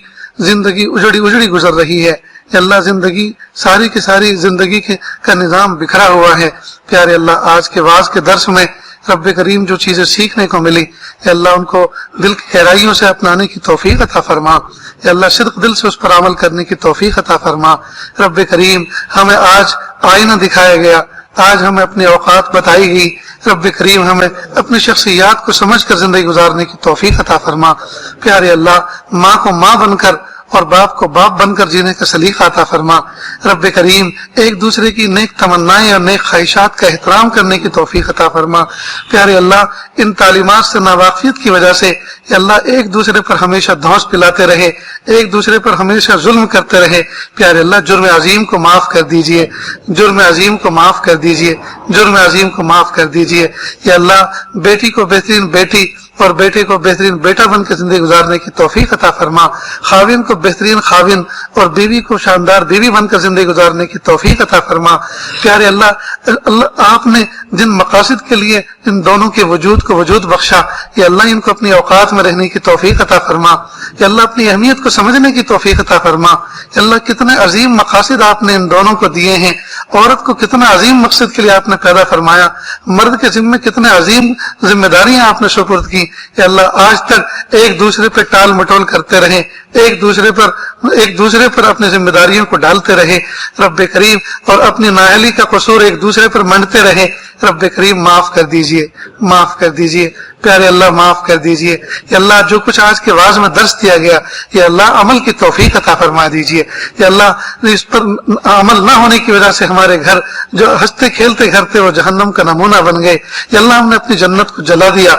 اجڑی گزر رہی ہے. یا اللہ زندگی ساری کی ساری زندگی کا نظام بکھرا ہوا ہے. پیارے اللہ، آج کے واعظ کے درس میں رب کریم جو چیزیں سیکھنے کو ملی، یا اللہ ان کو دل کی گہرائیوں سے اپنانے کی توفیق عطا فرما. یا اللہ صدق دل سے اس پر عمل کرنے کی توفیق عطا فرما. رب کریم، ہمیں آج آئینہ دکھایا گیا، آج ہمیں اپنے اوقات بتائی گئی. رب کریم، ہمیں اپنی شخصیات کو سمجھ کر زندگی گزارنے کی توفیق عطا فرما. پیارے اللہ، ماں کو ماں بن کر اور باپ کو باپ بن کر جینے کا سلیقہ عطا فرما. رب کریم، ایک دوسرے کی نیک تمنائیں اور نیک خواہشات کا احترام کرنے کی توفیق عطا فرما. پیارے اللہ، ان تعلیمات سے ناواقفیت کی وجہ سے یا اللہ ایک دوسرے پر ہمیشہ دھونس پلاتے رہے، ایک دوسرے پر ہمیشہ ظلم کرتے رہے. پیارے اللہ، جرم عظیم کو معاف کر دیجئے، جرم عظیم کو معاف کر دیجئے، جرم عظیم کو معاف کر دیجئے. یا اللہ، بیٹی کو بہترین بیٹی اور بیٹے کو بہترین بیٹا بن کے زندگی گزارنے کی توفیق عطا فرما، خاوند کو بہترین خاوند اور بیوی کو شاندار بیوی بن کر زندگی گزارنے کی توفیق عطا فرما۔ پیارے اللہ آپ نے جن مقاصد کے لیے ان دونوں کے وجود کو وجود بخشا، یا اللہ ان کو اپنی اوقات میں رہنے کی توفیق عطا فرما، یا اللہ اپنی اہمیت کو سمجھنے کی توفیق عطا فرما۔ یا اللہ کتنے عظیم مقاصد آپ نے ان دونوں کو دیے ہیں، عورت کو کتنا عظیم مقصد کے لیے آپ نے پیدا فرمایا، مرد کے ذمے کتنے عظیم ذمہ داریاں آپ نے سپرد کی۔ یا اللہ آج تک ایک دوسرے پہ ٹال مٹول کرتے رہے، ایک دوسرے پر اپنی ذمہ داریوں کو ڈالتے رہے رب کریم، اور اپنی نااہلی کا قصور ایک دوسرے پر منڈتے رہے۔ رب کریم معاف کر دیجئے، معاف کر دیجئے پیارے اللہ، معاف کر دیجئے۔ یا اللہ جو کچھ آج کے واعظ میں درس دیا گیا، یا اللہ عمل کی توفیق عطا فرما دیجئے۔ یا اللہ اس پر عمل نہ ہونے کی وجہ سے ہمارے گھر جو ہنستے کھیلتے گھر تھے وہ جہنم کا نمونہ بن گئے۔ یا اللہ ہم نے اپنی جنت کو جلا دیا،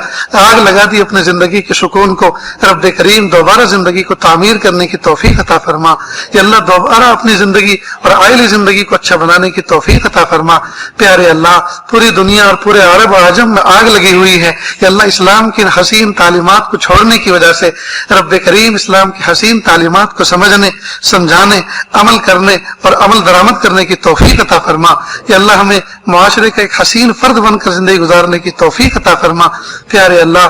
آگ لگا دی اپنے زندگی کے سکون کو۔ رب کریم دوبارہ زندگی کو تعمیر کرنے کی توفیق عطا فرما۔ یا اللہ دوبارہ اپنی زندگی اور عائلی زندگی کو اچھا بنانے کی توفیق عطا فرما۔ پیارے اللہ پوری دنیا اور پورے عرب و عجم میں آگ لگی ہوئی ہے، یا اللہ اسلام کی حسین تعلیمات کو چھوڑنے کی وجہ سے رب کریم اسلام کی حسین تعلیمات کو سمجھنے، سمجھانے، عمل کرنے اور عمل درآمد کرنے کی توفیق عطا فرما۔ یا اللہ ہمیں معاشرے کا ایک حسین فرد بن کر زندگی گزارنے کی توفیق عطا فرما۔ پیارے اللہ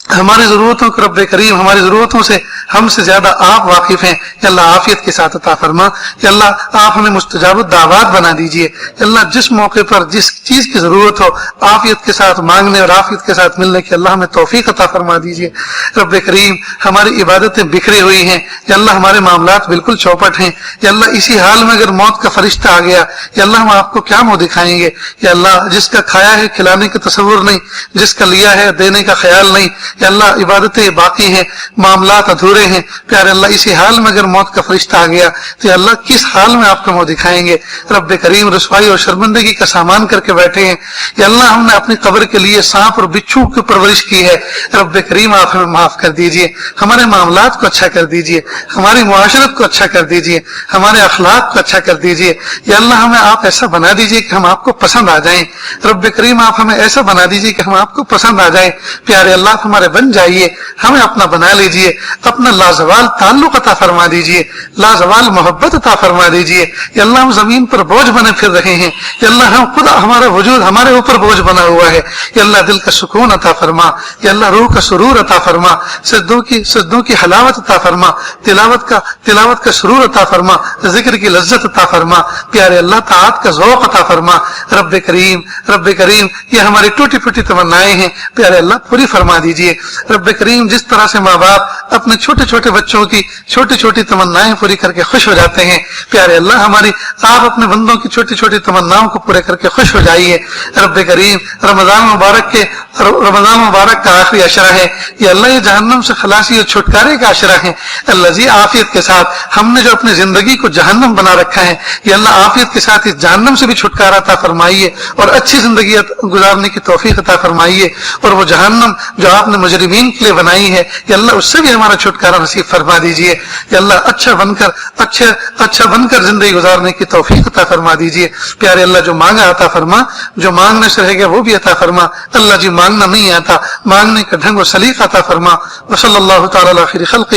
ہماری ضرورتوں کو رب کریم، ہماری ضرورتوں سے ہم سے زیادہ آپ واقف ہیں، یا اللہ عافیت کے ساتھ عطا فرما۔ یا اللہ آپ ہمیں مستجاب الدعوات بنا دیجئے۔ یا اللہ جس موقع پر جس چیز کی ضرورت ہو عافیت کے ساتھ مانگنے اور عافیت کے ساتھ ملنے کی اللہ ہمیں توفیق عطا فرما دیجئے۔ رب کریم ہماری عبادتیں بکھری ہوئی ہیں، یا اللہ ہمارے معاملات بالکل چوپٹ ہیں۔ یا اللہ اسی حال میں اگر موت کا فرشتہ آ گیا، یا اللہ ہم آپ کو کیا منہ دکھائیں گے؟ یا اللہ جس کا کھایا ہے کھلانے کا تصور نہیں، جس کا لیا ہے دینے کا خیال نہیں، یا اللہ عبادتیں باقی ہیں، معاملات ادھورے ہیں۔ پیارے اللہ اسی حال میں اگر موت کا فرشتہ آ گیا تو یا اللہ کس حال میں آپ کو منہ دکھائیں گے؟ رب کریم رسوائی اور شرمندگی کا سامان کر کے بیٹھے ہیں، یا اللہ ہم نے اپنی قبر کے لیے سانپ اور بچھو کی پرورش کی ہے۔ رب کریم آپ ہمیں معاف کر دیجئے، ہمارے معاملات کو اچھا کر دیجئے، ہماری معاشرت کو اچھا کر دیجئے، ہمارے اخلاق کو اچھا کر دیجئے۔ یا اللہ ہمیں آپ ایسا بنا دیجئے کہ ہم آپ کو پسند آ جائیں۔ رب کریم آپ ہمیں ایسا بنا دیجئے کہ ہم آپ کو پسند آ جائیں۔ پیارے اللہ ہمارے بن جائیے، ہمیں اپنا بنا لیجئے، اپنا لازوال تعلق عطا فرما دیجئے، لازوال محبت عطا فرما دیجئے۔ یا اللہ ہم زمین پر بوجھ بنے پھر رہے ہیں، یا اللہ ہم خود ہمارا وجود ہمارے اوپر بوجھ بنا ہوا ہے، یا اللہ دل کا سکون عطا فرما، یا اللہ روح کا سرور عطا فرما، سجدوں کی حلاوت عطا فرما، تلاوت کا سرور عطا فرما، ذکر کی لذت عطا فرما۔ پیارے اللہ طاعت کا ذوق عطا فرما۔ رب کریم یہ ہماری ٹوٹی پھوٹی تمنائیں ہیں، پیارے اللہ پوری فرما دیجئے۔ رب کریم جس طرح سے ماں باپ اپنے چھوٹے چھوٹے بچوں کی چھوٹی چھوٹی تمنائیں پوری کر کے خوش ہو جاتے ہیں، پیارے اللہ آپ اپنے بندوں کی چھوٹی چھوٹی تمناؤں کو پورے کر کے خوش ہو جائیے۔ رب کریم رمضان مبارک کا آخری عشرہ ہے، یا اللہ یہ جہنم سے خلاصی اور چھٹکارے کا عشرہ ہے۔ اللہ جی عافیت کے ساتھ ہم نے جو اپنی زندگی کو جہنم بنا رکھا ہے، یا اللہ عافیت کے ساتھ اس جہنم سے بھی چھٹکارا عطا فرمائیے اور اچھی زندگی گزارنے کی توفیق عطا فرمائیے، اور وہ جہنم جو آپ نے مجرمین کے لیے بنائی ہے، یا اللہ اس سے بھی ہمارا چھٹکارا نصیب فرما دیجئے۔ یا اللہ اچھا بن کر زندگی گزارنے کی توفیق عطا فرما دیجئے۔ پیارے اللہ جو مانگا عطا فرما، جو مانگنے سے رہ گیا وہ بھی عطا فرما۔ اللہ جی مانگنا نہیں آتا، مانگنے کا ڈھنگ و سلیقہ عطا فرما۔ وصلی اللہ تعالی علی خیر خلقہ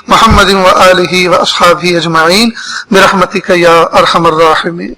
محمد و آلہ و اصحابہ اجمعین برحمتک یا ارحم الراحمین۔